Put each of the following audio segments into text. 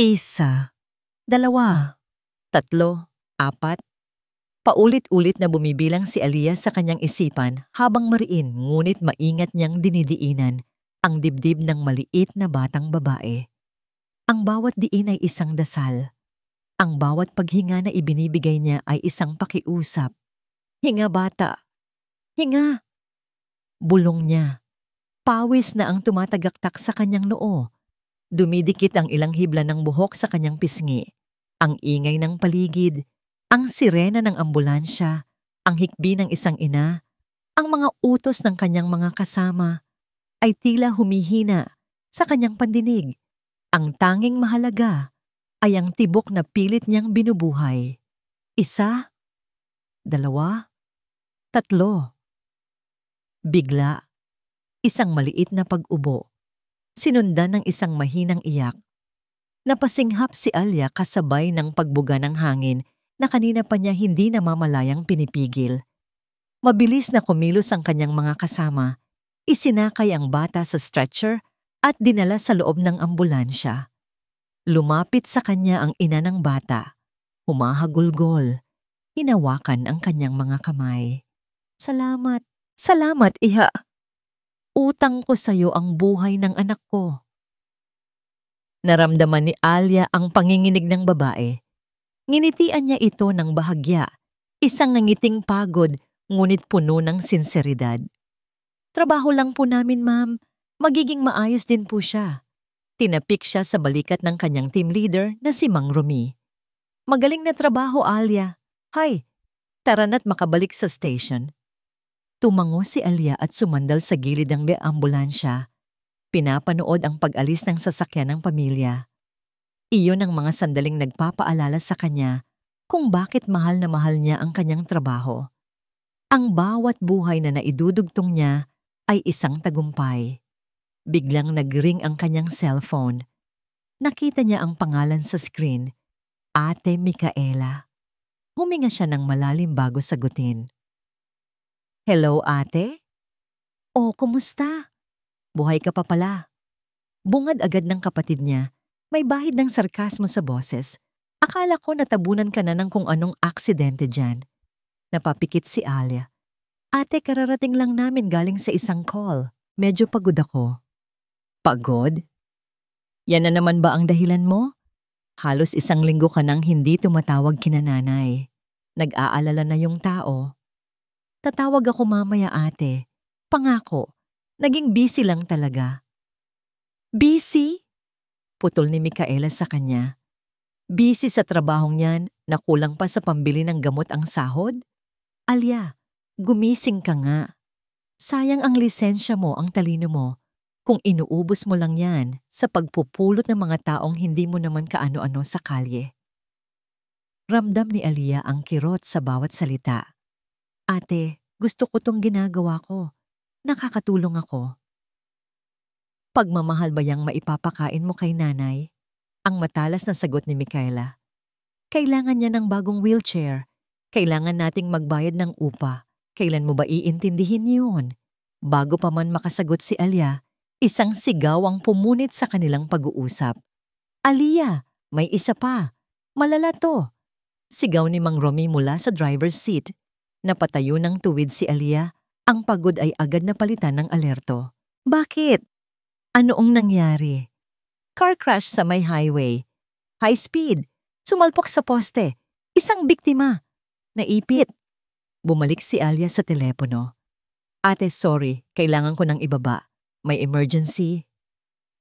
Isa, dalawa, tatlo, apat. Paulit-ulit na bumibilang si Aliyah sa kanyang isipan habang mariin ngunit maingat niyang dinidiinan ang dibdib ng maliit na batang babae. Ang bawat diin ay isang dasal. Ang bawat paghinga na ibinibigay niya ay isang pakiusap. Hinga bata, hinga! Bulong niya. Pawis na ang tumatagaktak sa kanyang noo. Dumidikit ang ilang hibla ng buhok sa kanyang pisngi. Ang ingay ng paligid, ang sirena ng ambulansya, ang hikbi ng isang ina, ang mga utos ng kanyang mga kasama ay tila humihina sa kanyang pandinig. Ang tanging mahalaga ay ang tibok na pilit niyang binubuhay. Isa, dalawa, tatlo. Bigla, isang maliit na pag-ubo. Sinundan ng isang mahinang iyak. Napasinghap si Aliyah kasabay ng pagbuga ng hangin na kanina pa niya hindi namamalayang pinipigil. Mabilis na kumilos ang kanyang mga kasama. Isinakay ang bata sa stretcher at dinala sa loob ng ambulansya. Lumapit sa kanya ang ina ng bata. Humahagulgol. Hinawakan ang kanyang mga kamay. Salamat, salamat iha. Utang ko sa iyo ang buhay ng anak ko. Naramdaman ni Aliyah ang panginginig ng babae. Nginitian niya ito ng bahagya, isang nangiting pagod ngunit puno ng sinseridad. Trabaho lang po namin, ma'am. Magiging maayos din po siya. Tinapik siya sa balikat ng kanyang team leader na si Mang Romy. Magaling na trabaho, Aliyah. Hay, tara na't makabalik sa station. Tumango si Aliyah at sumandal sa gilid ng ambulansya. Pinapanood ang pag-alis ng sasakyan ng pamilya. Iyon ang mga sandaling nagpapaalala sa kanya kung bakit mahal na mahal niya ang kanyang trabaho. Ang bawat buhay na naidudugtong niya ay isang tagumpay. Biglang nag-ring ang kanyang cellphone. Nakita niya ang pangalan sa screen, Ate Micaela. Huminga siya ng malalim bago sagutin. Hello, ate? Oh, kumusta? Buhay ka pa pala. Bungad agad ng kapatid niya. May bahid ng sarkasmo sa boses. Akala ko natabunan ka na ng kung anong aksidente dyan. Napapikit si Aliyah. Ate, kararating lang namin galing sa isang call. Medyo pagod ako. Pagod? Yan na naman ba ang dahilan mo? Halos 1 linggo ka nang hindi tumatawag kina nanay. Nag-aalala na yung tao. Tatawag ako mamaya, ate. Pangako. Naging busy lang talaga. Busy? Putol ni Micaela sa kanya. Busy sa trabahong niyan na kulang pa sa pambili ng gamot ang sahod? Aliyah, gumising ka nga. Sayang ang lisensya mo, ang talino mo, kung inuubos mo lang yan sa pagpupulot ng mga taong hindi mo naman kaano-ano sa kalye. Ramdam ni Aliyah ang kirot sa bawat salita. Ate, gusto ko tong ginagawa ko. Nakakatulong ako. Pagmamahal ba yang maipapakain mo kay nanay? Ang matalas na sagot ni Micaela. Kailangan niya ng bagong wheelchair. Kailangan nating magbayad ng upa. Kailan mo ba iintindihin yun? Bago pa man makasagot si Aliyah, isang sigaw ang pumunit sa kanilang pag-uusap. Aliyah, may isa pa. Malala to. Sigaw ni Mang Romy mula sa driver's seat. Napatayo ng tuwid si Aliyah. Ang pagod ay agad na palitan ng alerto. Bakit? Anoong nangyari? Car crash sa may highway. High speed. Sumalpok sa poste. Isang biktima. Naipit. Bumalik si Aliyah sa telepono. Ate, sorry. Kailangan ko nang ibaba. May emergency.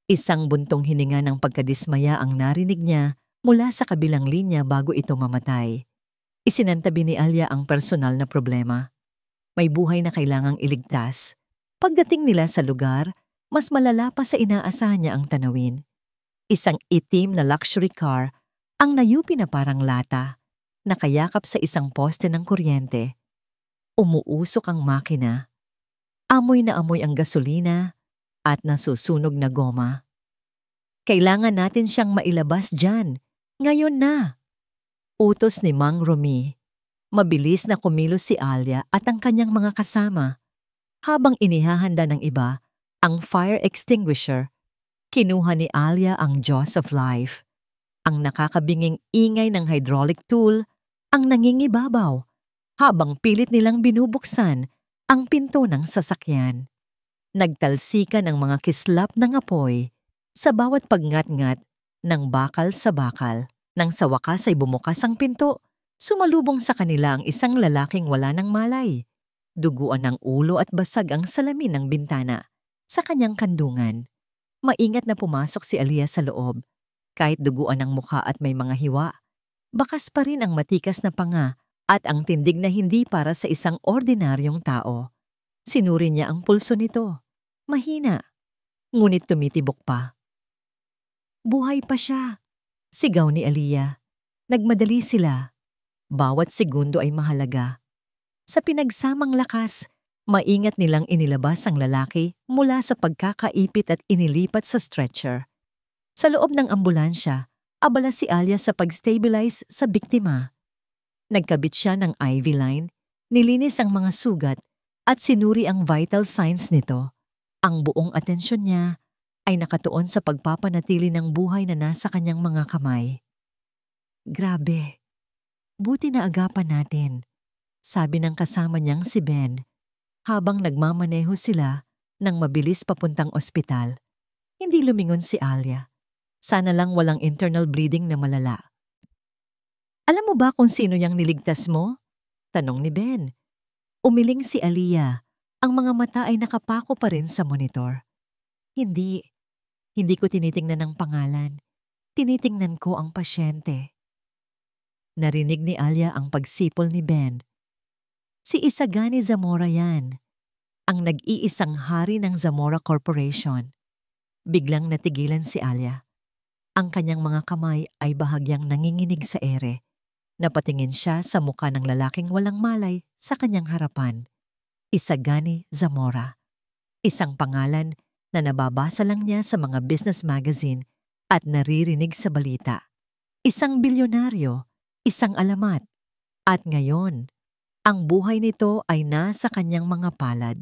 Isang buntong hininga ng pagkadismaya ang narinig niya mula sa kabilang linya bago ito mamatay. Isinantabi ni Aliyah ang personal na problema. May buhay na kailangang iligtas. Pagdating nila sa lugar, mas malala pa sa inaasahan niya ang tanawin. Isang itim na luxury car ang nayupi na parang lata, nakayakap sa isang poste ng kuryente. Umuusok ang makina. Amoy na amoy ang gasolina at nasusunog na goma. Kailangan natin siyang mailabas dyan. Ngayon na. Utos ni Mang Romy. Mabilis na kumilos si Aliyah at ang kanyang mga kasama. Habang inihahanda ng iba ang fire extinguisher, kinuha ni Aliyah ang jaws of life. Ang nakakabinging ingay ng hydraulic tool ang nangingibabaw habang pilit nilang binubuksan ang pinto ng sasakyan. Nagtalsikan ang mga kislap ng apoy sa bawat pagngat-ngat ng bakal sa bakal. Nang sa wakas ay bumukas ang pinto, sumalubong sa kanila ang isang lalaking wala ng malay. Duguan ng ulo at basag ang salamin ng bintana sa kanyang kandungan. Maingat na pumasok si Alia sa loob. Kahit duguan ang mukha at may mga hiwa, bakas pa rin ang matikas na panga at ang tindig na hindi para sa isang ordinaryong tao. Sinuri niya ang pulso nito. Mahina, ngunit tumitibok pa. Buhay pa siya, sigaw ni Alia. Nagmadali sila. Bawat segundo ay mahalaga. Sa pinagsamang lakas, maingat nilang inilabas ang lalaki mula sa pagkakaipit at inilipat sa stretcher. Sa loob ng ambulansya, abala si Alia sa pag-stabilize sa biktima. Nagkabit siya ng IV line, nilinis ang mga sugat at sinuri ang vital signs nito. Ang buong atensyon niya ay nakatuon sa pagpapanatili ng buhay na nasa kanyang mga kamay. Grabe, buti na agapan natin, sabi ng kasama niyang si Ben habang nagmamaneho sila ng mabilis papuntang ospital. Hindi lumingon si Alia. Sana lang walang internal bleeding na malala. Alam mo ba kung sino yang niligtas mo? Tanong ni Ben. Umiling si Alia. Ang mga mata ay nakapako pa rin sa monitor. Hindi ko tinitingnan ang pangalan. Tinitingnan ko ang pasyente. Narinig ni Alia ang pagsipol ni Ben. Si Isagani Zamora yan. Ang nag-iisang hari ng Zamora Corporation. Biglang natigilan si Alia. Ang kanyang mga kamay ay bahagyang nanginginig sa ere. Napatingin siya sa mukha ng lalaking walang malay sa kanyang harapan. Isagani Zamora. Isang pangalan na nababasa lang niya sa mga business magazine at naririnig sa balita. Isang bilyonaryo, isang alamat. At ngayon, ang buhay nito ay nasa kanyang mga palad.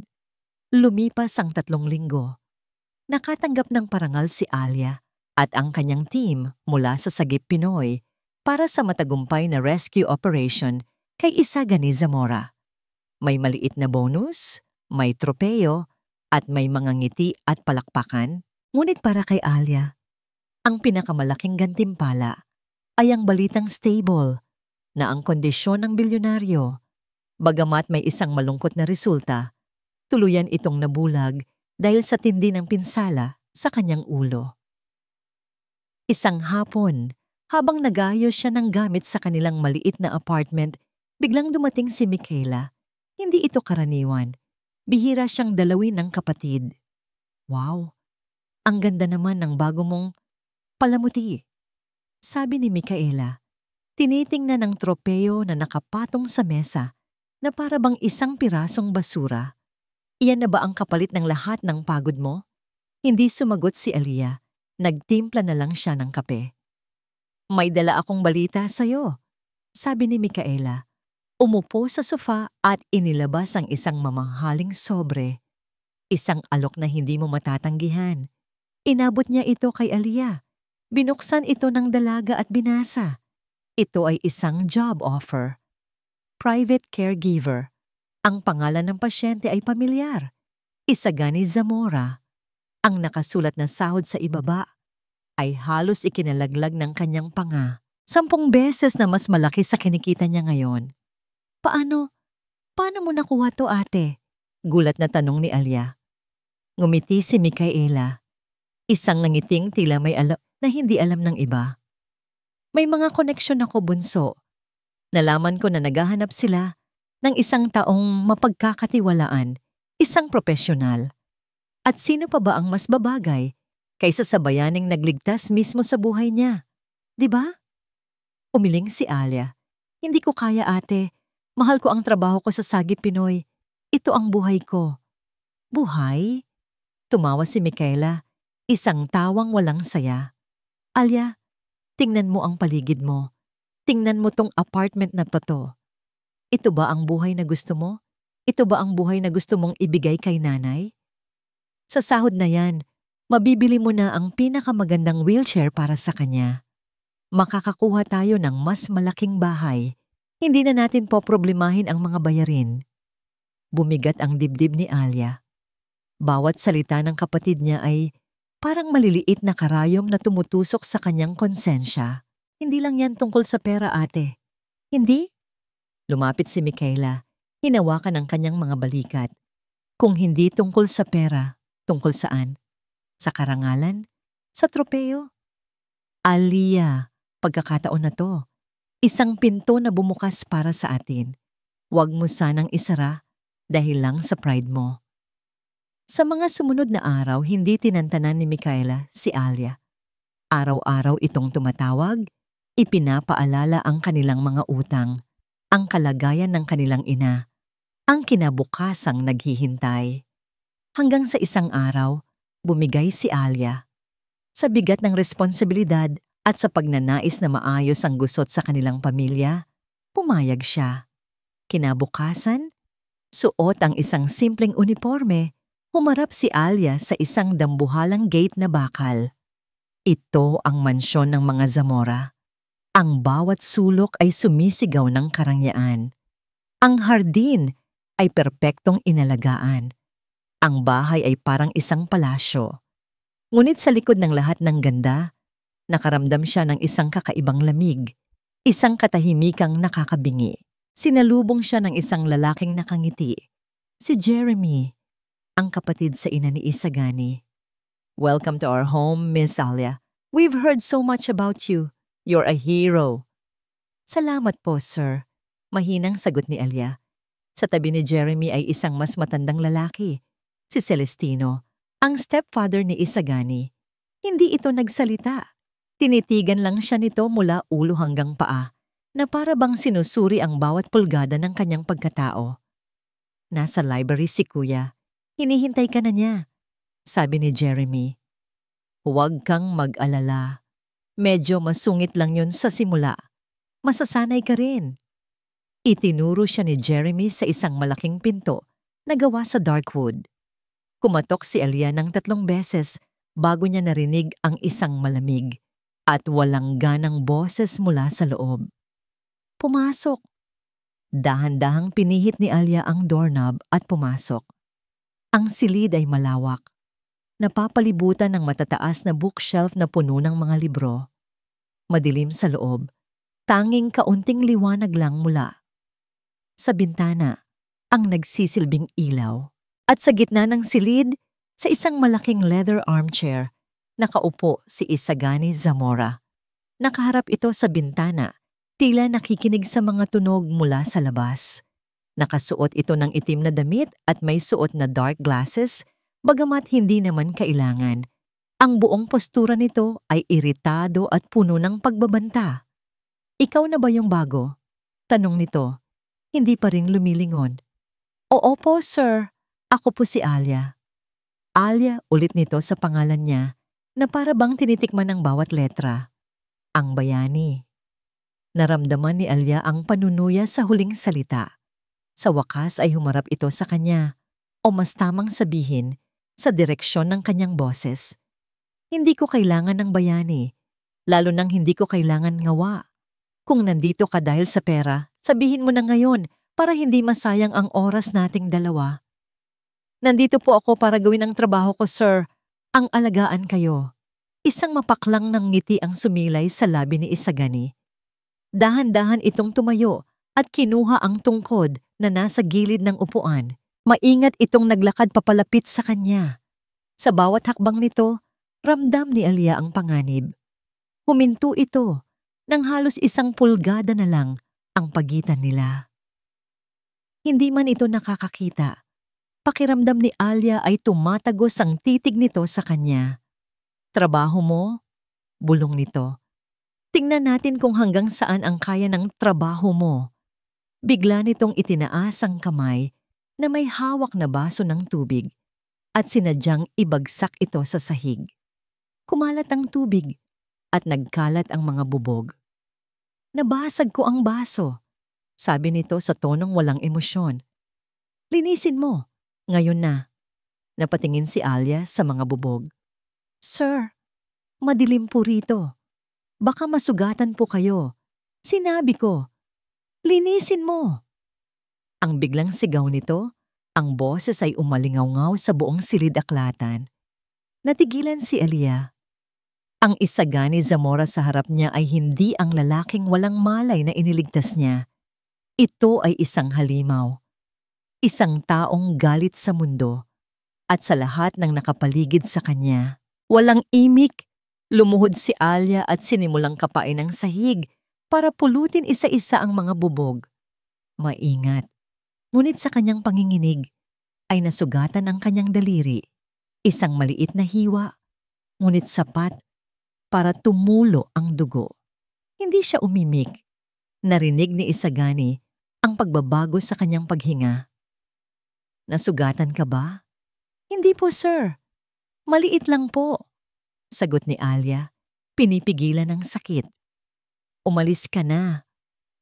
Lumipas ang 3 linggo. Nakatanggap ng parangal si Alia at ang kanyang team mula sa Sagip Pinoy para sa matagumpay na rescue operation kay Isagani Zamora. May maliit na bonus, may tropeyo, at may mga ngiti at palakpakan. Ngunit para kay Alia, ang pinakamalaking gantimpala ay ang balitang stable na ang kondisyon ng bilyonaryo. Bagamat may isang malungkot na resulta, tuluyan itong nabulag dahil sa tindi ng pinsala sa kanyang ulo. Isang hapon, habang nag-aayos siya ng gamit sa kanilang maliit na apartment, biglang dumating si Michaela. Hindi ito karaniwan. Bihira siyang dalawin ng kapatid. Wow, ang ganda naman ng bago mong palamuti, sabi ni Michaela. Tinitingnan ng tropeyo na nakapatong sa mesa na para bang isang pirasong basura. Iyan na ba ang kapalit ng lahat ng pagod mo? Hindi sumagot si Alia. Nagtimpla na lang siya ng kape. May dala akong balita sa'yo, sabi ni Michaela. Umupo sa sofa at inilabas ang isang mamahaling sobre. Isang alok na hindi mo matatanggihan. Inabot niya ito kay Alia. Binuksan ito ng dalaga at binasa. Ito ay isang job offer. Private caregiver. Ang pangalan ng pasyente ay pamilyar. Isagani Zamora. Ang nakasulat na sahod sa ibaba ay halos ikinalaglag ng kanyang panga. 10 beses na mas malaki sa kinikita niya ngayon. Paano mo nakuha to, ate? Gulat na tanong ni Alia. Ngumiti si Michaela. Isang nangiting tila may alam na hindi alam ng iba. May mga koneksyon ako, bunso. Nalaman ko na naghahanap sila ng isang taong mapagkakatiwalaan, isang profesional. At sino pa ba ang mas babagay kaysa sa bayaning nagligtas mismo sa buhay niya? 'Di ba? Umiling si Alia. Hindi ko kaya, ate. Mahal ko ang trabaho ko sa Sagip Pinoy. Ito ang buhay ko. Buhay? Tumawa si Michaela. Isang tawang walang saya. Alia, tingnan mo ang paligid mo. Tingnan mo tong apartment na to. Ito ba ang buhay na gusto mo? Ito ba ang buhay na gusto mong ibigay kay nanay? Sa sahod na yan, mabibili mo na ang pinakamagandang wheelchair para sa kanya. Makakakuha tayo ng mas malaking bahay. Hindi na natin poproblemahin ang mga bayarin. Bumigat ang dibdib ni Alia. Bawat salita ng kapatid niya ay parang maliliit na karayom na tumutusok sa kanyang konsensya. Hindi lang yan tungkol sa pera, ate. Hindi? Lumapit si Micaela, hinawakan ang kanyang mga balikat. Kung hindi tungkol sa pera, tungkol saan? Sa karangalan? Sa tropeo? Alia, pagkakataon na to. Isang pinto na bumukas para sa atin. Huwag mo sanang isara dahil lang sa pride mo. Sa mga sumunod na araw, hindi tinantanan ni Micaela si Alia. Araw-araw itong tumatawag, ipinapaalala ang kanilang mga utang, ang kalagayan ng kanilang ina, ang kinabukasang naghihintay. Hanggang sa isang araw, bumigay si Alia. Sa bigat ng responsibilidad at sa pagnanais na maayos ang gusot sa kanilang pamilya, pumayag siya. Kinabukasan, suot ang isang simpleng uniforme, humarap si Alia sa isang dambuhalang gate na bakal. Ito ang mansyon ng mga Zamora. Ang bawat sulok ay sumisigaw ng karangyaan. Ang hardin ay perpektong inalagaan. Ang bahay ay parang isang palasyo. Ngunit sa likod ng lahat ng ganda, nakaramdam siya ng isang kakaibang lamig, isang katahimikang nakakabingi. Sinalubong siya ng isang lalaking nakangiti, si Jeremy, ang kapatid sa ina ni Isagani. "Welcome to our home, Miss Alia. We've heard so much about you. You're a hero." "Salamat po, sir," mahinang sagot ni Alia. Sa tabi ni Jeremy ay isang mas matandang lalaki, si Celestino, ang stepfather ni Isagani. Hindi ito nagsalita. Tinitigan lang siya nito mula ulo hanggang paa, na para bang sinusuri ang bawat pulgada ng kanyang pagkatao. "Nasa library si kuya. Hinihintay ka na niya," sabi ni Jeremy. "Huwag kang mag-alala. Medyo masungit lang yun sa simula. Masasanay ka rin." Itinuro siya ni Jeremy sa isang malaking pinto na gawa sa dark wood. Kumatok si Alia ng 3 beses bago niya narinig ang isang malamig at walang ganang boses mula sa loob. "Pumasok." Dahan-dahang pinihit ni Alia ang doorknob at pumasok. Ang silid ay malawak. Napapalibutan ng matataas na bookshelf na puno ng mga libro. Madilim sa loob, tanging kaunting liwanag lang mula sa bintana ang nagsisilbing ilaw. At sa gitna ng silid, sa isang malaking leather armchair, nakaupo si Isagani Zamora. Nakaharap ito sa bintana, tila nakikinig sa mga tunog mula sa labas. Nakasuot ito ng itim na damit at may suot na dark glasses, bagamat hindi naman kailangan. Ang buong postura nito ay iritado at puno ng pagbabanta. "Ikaw na ba yung bago?" tanong nito. Hindi pa rin lumilingon. "Oo po, sir. Ako po si Alia." Alia ulit nito sa pangalan niya na para bang tinitikman ng bawat letra. Ang bayani. Naramdaman ni Alia ang panunuya sa huling salita. Sa wakas ay humarap ito sa kanya, o mas tamang sabihin, sa direksyon ng kanyang boses. "Hindi ko kailangan ng bayani, lalo nang hindi ko kailangan ngawa. Kung nandito ka dahil sa pera, sabihin mo na ngayon para hindi masayang ang oras nating dalawa." "Nandito po ako para gawin ang trabaho ko, sir. Ang alagaan kayo." Isang mapaklang ng ngiti ang sumilay sa labi ni Isagani. Dahan-dahan itong tumayo at kinuha ang tungkod na nasa gilid ng upuan. Maingat itong naglakad papalapit sa kanya. Sa bawat hakbang nito, ramdam ni Alia ang panganib. Huminto ito nang halos 1 pulgada na lang ang pagitan nila. Hindi man ito nakakakita. Pakiramdam ni Alia ay tumatagos ang titig nito sa kanya. "Trabaho mo?" bulong nito. "Tingnan natin kung hanggang saan ang kaya ng trabaho mo." Bigla nitong itinaas ang kamay na may hawak na baso ng tubig at sinadyang ibagsak ito sa sahig. Kumalat ang tubig at nagkalat ang mga bubog. "Nabasag ko ang baso," sabi nito sa tonong walang emosyon. "Linisin mo. Ngayon na." Napatingin si Alia sa mga bubog. "Sir, madilim po rito." Baka masugatan po kayo. Sinabi ko, linisin mo. Ang biglang sigaw nito, ang boses ay umalingaw-ngaw sa buong silid-aklatan. Natigilan si Alia. Ang isagani Zamora sa harap niya ay hindi ang lalaking walang malay na iniligtas niya. Ito ay isang halimaw. Isang taong galit sa mundo at sa lahat ng nakapaligid sa kanya. Walang imik, lumuhod si Alia at sinimulang kapain ng sahig para pulutin isa-isa ang mga bubog. Maingat. Ngunit sa kanyang panginginig ay nasugatan ang kanyang daliri. Isang maliit na hiwa, ngunit sapat para tumulo ang dugo. Hindi siya umimik. Narinig ni Isagani ang pagbabago sa kanyang paghinga. Nasugatan ka ba? Hindi po, sir. Maliit lang po. Sagot ni Alia, pinipigilan ng sakit. Umalis ka na.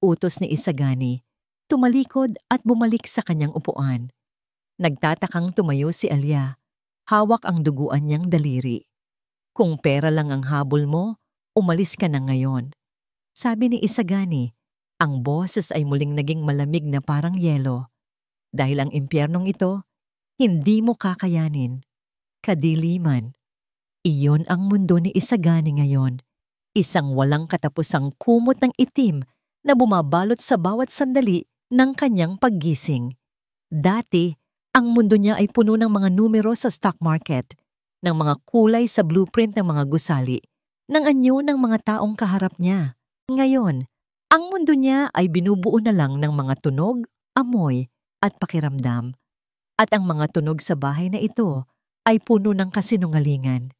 Utos ni Isagani. Tumalikod at bumalik sa kanyang upuan. Nagtatakang tumayo si Alia. Hawak ang duguan niyang daliri. Kung pera lang ang habol mo, umalis ka na ngayon. Sabi ni Isagani, ang boses ay muling naging malamig na parang yelo. Dahil ang impyernong ito, hindi mo kakayanin. Kadiliman. Iyon ang mundo ni Isagani ngayon. Isang walang katapusang kumot ng itim na bumabalot sa bawat sandali ng kanyang paggising. Dati, ang mundo niya ay puno ng mga numero sa stock market, ng mga kulay sa blueprint ng mga gusali, ng anyo ng mga taong kaharap niya. Ngayon, ang mundo niya ay binubuo na lang ng mga tunog, amoy, at pakiramdam. At ang mga tunog sa bahay na ito ay puno ng kasinungalingan.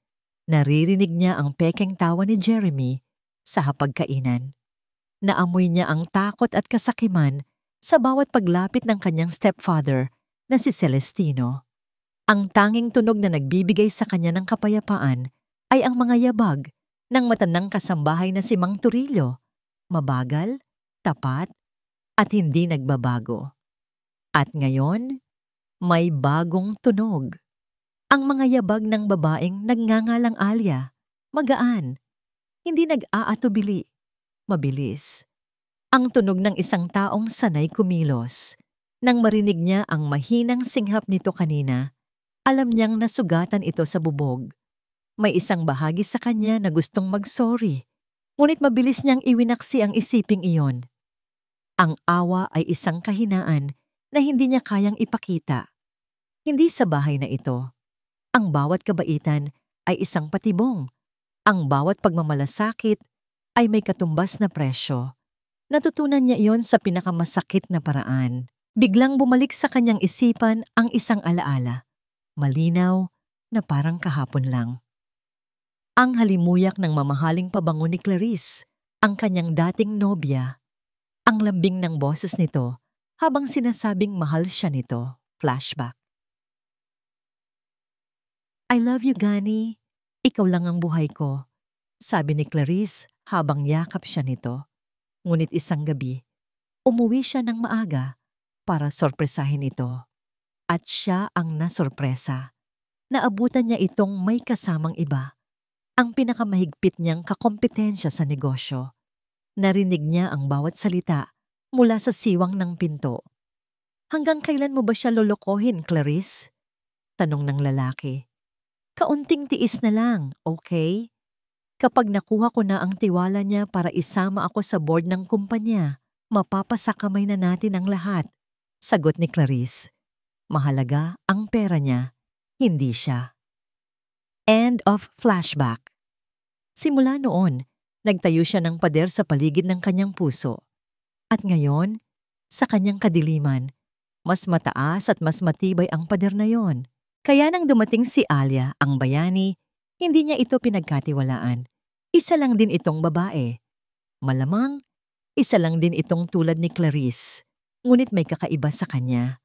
Naririnig niya ang pekeng tawa ni Jeremy sa hapagkainan. Naamoy niya ang takot at kasakiman sa bawat paglapit ng kanyang stepfather na si Celestino. Ang tanging tunog na nagbibigay sa kanya ng kapayapaan ay ang mga yabag ng matandang kasambahay na si Mang Turillo, mabagal, tapat, at hindi nagbabago. At ngayon, may bagong tunog. Ang mga yabag ng babaeng nagngangalang Alia, magaan, hindi nag-aatubili, mabilis. Ang tunog ng isang taong sanay kumilos. Nang marinig niya ang mahinang singhap nito kanina, alam niyang nasugatan ito sa bubog. May isang bahagi sa kanya na gustong mag-sorry, ngunit mabilis niyang iwinaksi ang isiping iyon. Ang awa ay isang kahinaan na hindi niya kayang ipakita. Hindi sa bahay na ito. Ang bawat kabaitan ay isang patibong. Ang bawat pagmamalasakit ay may katumbas na presyo. Natutunan niya iyon sa pinakamasakit na paraan. Biglang bumalik sa kanyang isipan ang isang alaala. Malinaw na parang kahapon lang. Ang halimuyak ng mamahaling pabango ni Clarice, ang kanyang dating nobya. Ang lambing ng boses nito habang sinasabing mahal siya nito. Flashback. I love you, Gani. Ikaw lang ang buhay ko. Sabi ni Clarice habang yakap siya nito. Ngunit isang gabi, umuwi siya ng maaga para sorpresahin ito. At siya ang nasorpresa. Naabutan niya itong may kasamang iba. Ang pinakamahigpit niyang kakompetensya sa negosyo. Narinig niya ang bawat salita mula sa siwang ng pinto. Hanggang kailan mo ba siya lolokohin, Clarice? Tanong ng lalaki. Kaunting tiis na lang, okay? Kapag nakuha ko na ang tiwala niya para isama ako sa board ng kumpanya, mapapasakamay na natin ang lahat. Sagot ni Clarice. Mahalaga ang pera niya, hindi siya. End of flashback. Simula noon, nagtayo siya ng pader sa paligid ng kanyang puso. At ngayon, sa kanyang kadiliman, mas mataas at mas matibay ang pader na yon. Kaya nang dumating si Alia, ang bayani, hindi niya ito pinagkatiwalaan. Isa lang din itong babae. Malamang, isa lang din itong tulad ni Clarice. Ngunit may kakaiba sa kanya.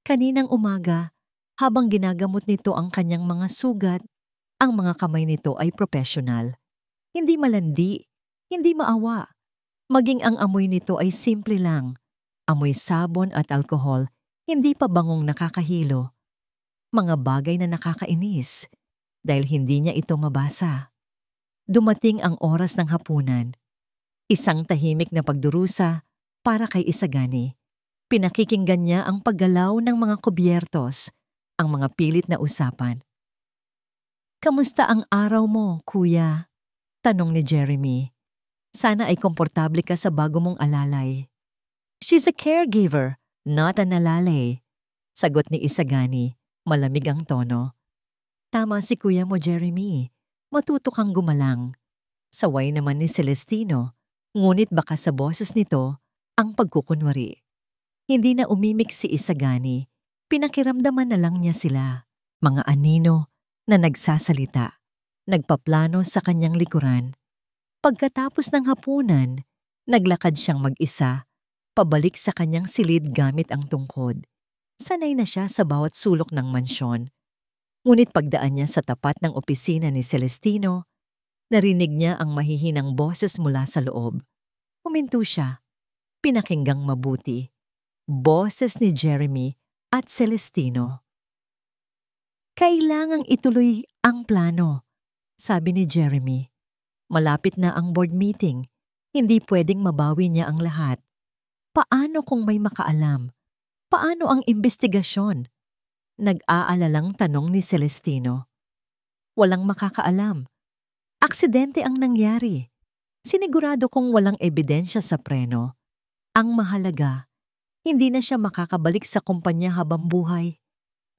Kaninang umaga, habang ginagamot nito ang kanyang mga sugat, ang mga kamay nito ay profesional. Hindi malandi, hindi maawa. Maging ang amoy nito ay simple lang. Amoy sabon at alkohol, hindi pa bangong nakakahilo. Mga bagay na nakakainis dahil hindi niya ito mabasa. Dumating ang oras ng hapunan. Isang tahimik na pagdurusa para kay Isagani. Pinakikinggan niya ang paggalaw ng mga kubyertos, ang mga pilit na usapan. "Kamusta ang araw mo, kuya?" tanong ni Jeremy. "Sana ay komportable ka sa bago mong alalay." "She's a caregiver, not an alalay," sagot ni Isagani. Malamig ang tono. "Tama si kuya mo, Jeremy. Matuto kang gumalang." Saway naman ni Celestino, ngunit baka sa boses nito ang pagkukunwari. Hindi na umimik si Isagani. Pinakiramdaman na lang niya sila, mga anino na nagsasalita, nagpaplano sa kanyang likuran. Pagkatapos ng hapunan, naglakad siyang mag-isa, pabalik sa kanyang silid gamit ang tungkod. Sanay na siya sa bawat sulok ng mansyon. Ngunit pagdaan niya sa tapat ng opisina ni Celestino, narinig niya ang mahihinang boses mula sa loob. Huminto siya, pinakinggang mabuti. Boses ni Jeremy at Celestino. "Kailangang ituloy ang plano," sabi ni Jeremy. "Malapit na ang board meeting. Hindi pwedeng mabawi niya ang lahat. Paano kung may makaalam? Paano ang investigasyon?" Nag-aalalang tanong ni Celestino. "Walang makakaalam. Aksidente ang nangyari. Sinigurado kong walang ebidensya sa preno. Ang mahalaga, hindi na siya makakabalik sa kumpanya habang buhay."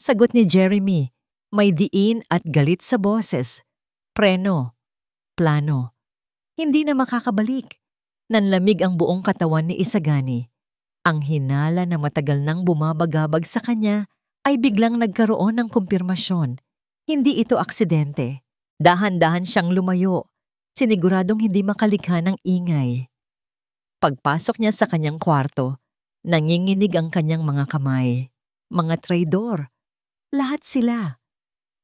Sagot ni Jeremy, may diin at galit sa boses. "Preno, plano. Hindi na makakabalik." Nanlamig ang buong katawan ni Isagani. Ang hinala na matagal nang bumabagabag sa kanya ay biglang nagkaroon ng kumpirmasyon. Hindi ito aksidente. Dahan-dahan siyang lumayo, siniguradong hindi makalikha ng ingay. Pagpasok niya sa kanyang kwarto, nanginginig ang kanyang mga kamay. Mga traidor. Lahat sila.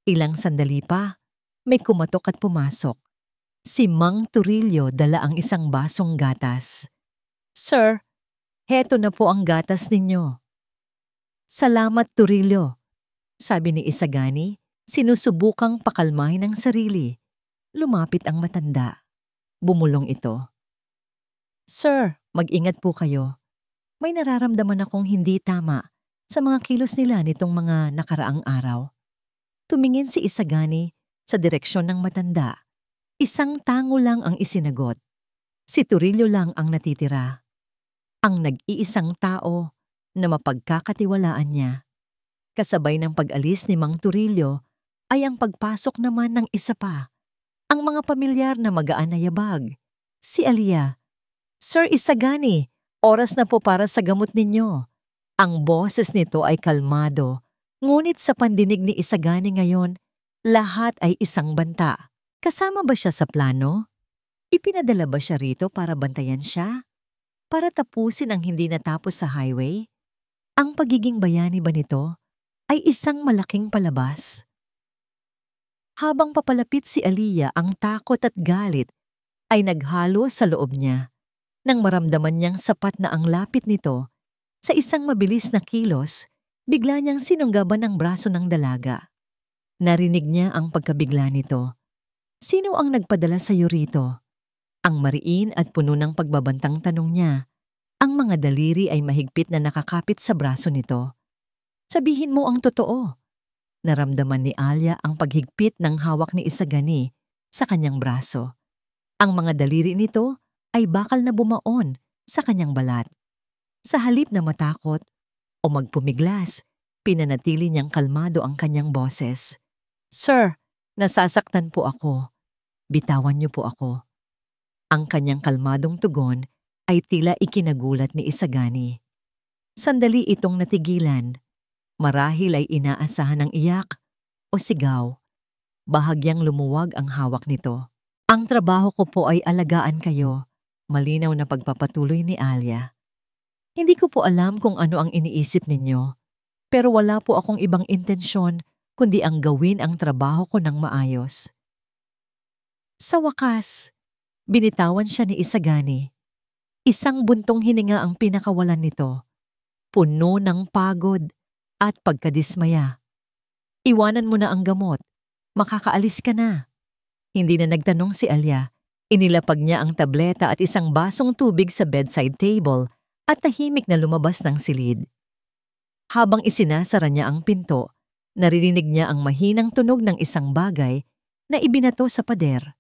Ilang sandali pa, may kumatok at pumasok. Si Mang Turillo dala ang isang basong gatas. "Sir, heto na po ang gatas ninyo." "Salamat, Turillo," sabi ni Isagani, sinusubukang pakalmahin ang sarili. Lumapit ang matanda. Bumulong ito. "Sir, mag-ingat po kayo. May nararamdaman akong hindi tama sa mga kilos nila nitong mga nakaraang araw." Tumingin si Isagani sa direksyon ng matanda. Isang tango lang ang isinagot. Si Turillo lang ang natitira. Ang nag-iisang tao na mapagkakatiwalaan niya. Kasabay ng pag-alis ni Mang Turillo ay ang pagpasok naman ng isa pa. Ang mga pamilyar na magaan na yabag. Si Alia. "Sir Isagani, oras na po para sa gamot ninyo." Ang boses nito ay kalmado, ngunit sa pandinig ni Isagani ngayon, lahat ay isang banta. Kasama ba siya sa plano? Ipinadala ba siya rito para bantayan siya? Para tapusin ang hindi natapos sa highway? Ang pagiging bayani ba nito ay isang malaking palabas? Habang papalapit si Alia, ang takot at galit ay naghalo sa loob niya. Nang maramdaman niyang sapat na ang lapit nito, sa isang mabilis na kilos, bigla niyang sinunggaban ang braso ng dalaga. Narinig niya ang pagkabigla nito. "Sino ang nagpadala sa iyo rito?" Ang mariin at puno ng pagbabantang tanong niya. Ang mga daliri ay mahigpit na nakakapit sa braso nito. "Sabihin mo ang totoo." Naramdaman ni Alia ang paghigpit ng hawak ni Isagani sa kanyang braso. Ang mga daliri nito ay bakal na bumaon sa kanyang balat. Sa halip na matakot o magpumiglas, pinanatili niyang kalmado ang kanyang boses. "Sir, nasasaktan po ako. Bitawan niyo po ako." Ang kanyang kalmadong tugon ay tila ikinagulat ni Isagani. Sandali itong natigilan. Marahil ay inaasahan ng iyak o sigaw. Bahagyang lumuwag ang hawak nito. "Ang trabaho ko po ay alagaan kayo," malinaw na pagpapatuloy ni Alia. "Hindi ko po alam kung ano ang iniisip ninyo, pero wala po akong ibang intensyon kundi ang gawin ang trabaho ko ng maayos." Sa wakas, binitawan siya ni Isagani. Isang buntong hininga ang pinakawalan nito, puno ng pagod at pagkadismaya. "Iwanan mo na ang gamot. Makakaalis ka na." Hindi na nagtanong si Alia. Inilapag niya ang tableta at isang basong tubig sa bedside table at tahimik na lumabas ng silid. Habang isinasara niya ang pinto, naririnig niya ang mahinang tunog ng isang bagay na ibinato sa pader.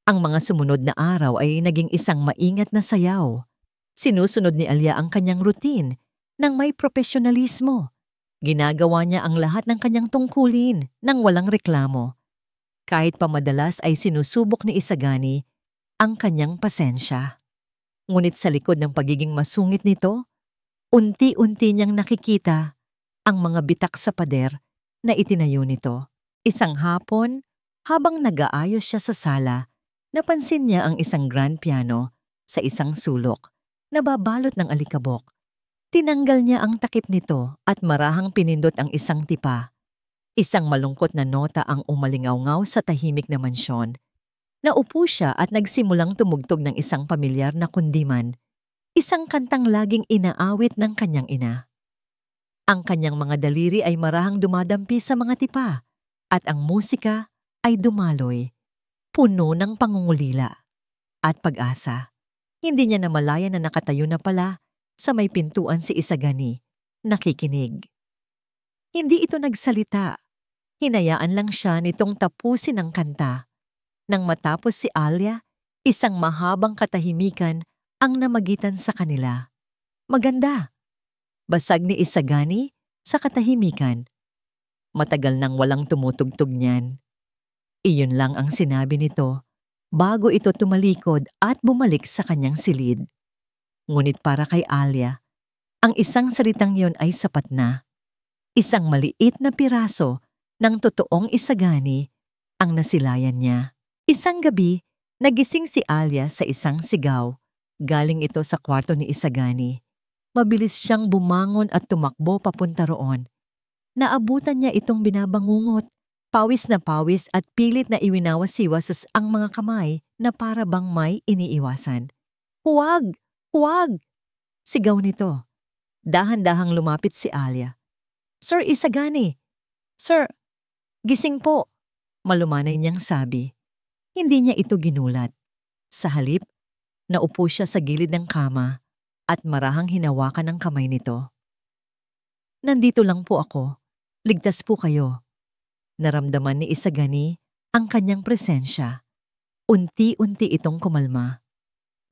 Ang mga sumunod na araw ay naging isang maingat na sayaw. Sinusunod ni Alia ang kanyang routine ng may profesionalismo. Ginagawa niya ang lahat ng kanyang tungkulin nang walang reklamo. Kahit pa madalas ay sinusubok ni Isagani ang kanyang pasensya. Ngunit sa likod ng pagiging masungit nito, unti-unti niyang nakikita ang mga bitak sa pader na itinayo nito. Isang hapon, habang nag-aayos siya sa sala, napansin niya ang isang grand piano sa isang sulok na babalot ng alikabok. Tinanggal niya ang takip nito at marahang pinindot ang isang tipa. Isang malungkot na nota ang umalingaw-ngaw sa tahimik na mansyon. Naupo siya at nagsimulang tumugtog ng isang pamilyar na kundiman, isang kantang laging inaawit ng kanyang ina. Ang kanyang mga daliri ay marahang dumadampi sa mga tipa at ang musika ay dumaloy, puno ng pangungulila at pag-asa. Hindi niya namalayan na nakatayo na pala sa may pintuan si Isagani, nakikinig. Hindi ito nagsalita. Hinayaan lang siya nitong tapusin ang kanta. Nang matapos si Alia, isang mahabang katahimikan ang namagitan sa kanila. Maganda. Basag ni Isagani sa katahimikan. Matagal nang walang tumutugtog niyan. Iyon lang ang sinabi nito bago ito tumalikod at bumalik sa kanyang silid. Ngunit para kay Alia, ang isang salitang yon ay sapat na. Isang maliit na piraso ng totoong Isagani ang nasilayan niya. Isang gabi, nagising si Alia sa isang sigaw. Galing ito sa kwarto ni Isagani. Mabilis siyang bumangon at tumakbo papunta roon. Naabutan niya itong binabangungot, pawis na pawis at pilit na iwinawasiwas ang mga kamay na para bang may iniiwasan. Huwag! Huwag! Sigaw nito. Dahan-dahang lumapit si Alia. Sir Isagani! Sir, gising po! Malumanay niyang sabi. Hindi niya ito ginulat. Sa halip, naupo siya sa gilid ng kama at marahang hinawakan ang kamay nito. Nandito lang po ako. Ligtas po kayo. Naramdaman ni Isagani ang kanyang presensya. Unti-unti itong kumalma.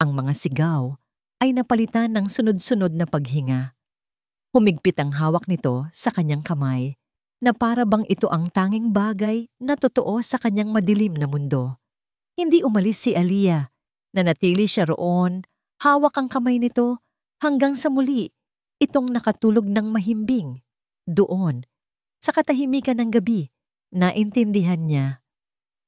Ang mga sigaw ay napalitan ng sunod-sunod na paghinga. Humigpit ang hawak nito sa kanyang kamay na para bang ito ang tanging bagay na totoo sa kanyang madilim na mundo. Hindi umalis si Alia. Nanatili siya roon, hawak ang kamay nito hanggang sa muli itong nakatulog ng mahimbing. Doon, sa katahimikan ng gabi, naintindihan niya.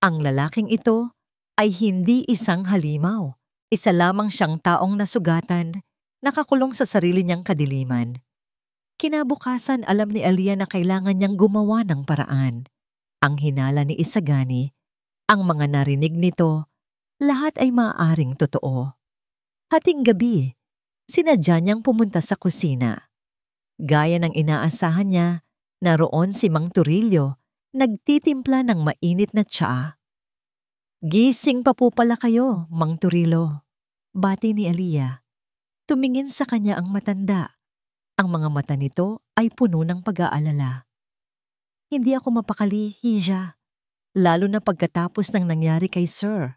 Ang lalaking ito ay hindi isang halimaw. Isa lamang siyang taong nasugatan, nakakulong sa sarili niyang kadiliman. Kinabukasan alam ni Alia na kailangan niyang gumawa ng paraan. Ang hinala ni Isagani, ang mga narinig nito, lahat ay maaaring totoo. Hating gabi, sinadya niyang pumunta sa kusina. Gaya ng inaasahan niya, naroon si Mang Turillo, nagtitimpla ng mainit na tsaa. Gising pa po pala kayo, Mang Turillo. Bati ni Alia. Tumingin sa kanya ang matanda. Ang mga mata nito ay puno ng pag-aalala. Hindi ako mapakali, Hija. Lalo na pagkatapos ng nangyari kay Sir.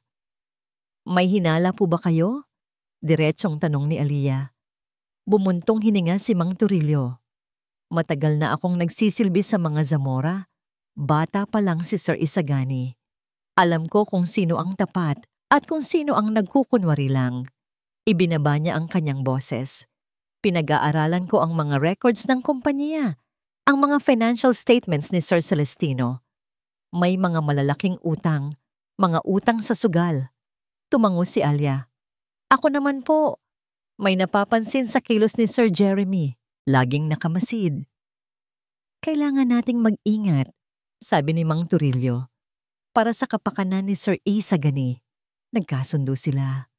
May hinala po ba kayo? Diretsong tanong ni Alia. Bumuntong hininga si Mang Turillo. Matagal na akong nagsisilbi sa mga Zamora. Bata pa lang si Sir Isagani. Alam ko kung sino ang tapat at kung sino ang nagkukunwari lang. Ibinaba niya ang kanyang boses. Pinag-aaralan ko ang mga records ng kumpanya, ang mga financial statements ni Sir Celestino. May mga malalaking utang, mga utang sa sugal. Tumango si Alia. Ako naman po. May napapansin sa kilos ni Sir Jeremy. Laging nakamasid. Kailangan nating mag-ingat, sabi ni Mang Turillo. Para sa kapakanan ni Sir Isagani, nagkasundo sila.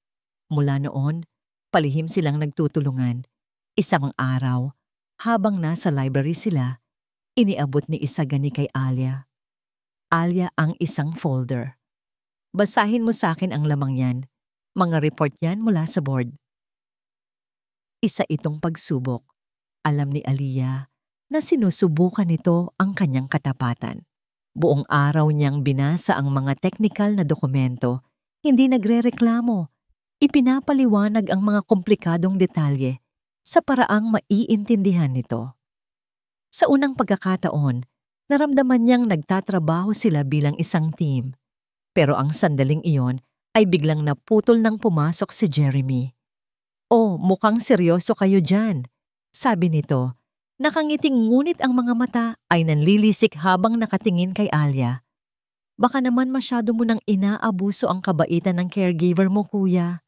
Mula noon, palihim silang nagtutulungan. Isang araw, habang nasa library sila, iniabot ni Isagani kay Alia. Alia ang isang folder. Basahin mo sa akin ang lamang yan. Mga report yan mula sa board. Isa itong pagsubok. Alam ni Aliyah na sinusubukan nito ang kanyang katapatan. Buong araw niyang binasa ang mga teknikal na dokumento, hindi nagrereklamo. Ipinapaliwanag ang mga komplikadong detalye sa paraang maiintindihan nito. Sa unang pagkakataon, naramdaman niyang nagtatrabaho sila bilang isang team. Pero ang sandaling iyon ay biglang naputol nang pumasok si Jeremy. "Oh, mukhang seryoso kayo dyan," sabi nito. Nakangiting ngunit ang mga mata ay nanlilisik habang nakatingin kay Alia. "Baka naman masyado mo nang inaabuso ang kabaitan ng caregiver mo, kuya."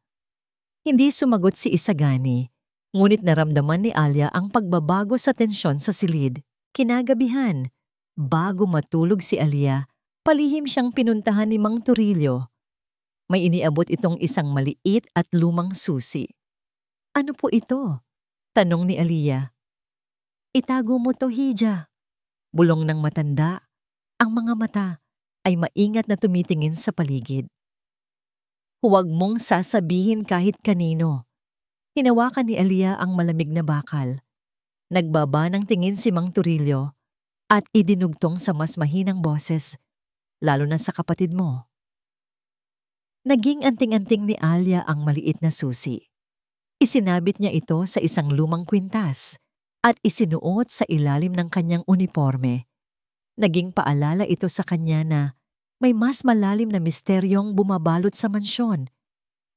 Hindi sumagot si Isagani, ngunit naramdaman ni Alia ang pagbabago sa tensyon sa silid. Kinagabihan, bago matulog si Alia, palihim siyang pinuntahan ni Mang Turillo. May iniabot itong isang maliit at lumang susi. "Ano po ito?" tanong ni Alia. "Itago mo to, Hija." Bulong ng matanda. Ang mga mata ay maingat na tumitingin sa paligid. "Huwag mong sasabihin kahit kanino." Hinawakan ni Alia ang malamig na bakal. Nagbaba ng tingin si Mang Turillo at idinugtong sa mas mahinang boses, "Lalo na sa kapatid mo." Naging anting-anting ni Alia ang maliit na susi. Isinabit niya ito sa isang lumang kwintas at isinuot sa ilalim ng kanyang uniforme. Naging paalala ito sa kanya na may mas malalim na misteryong bumabalot sa mansyon.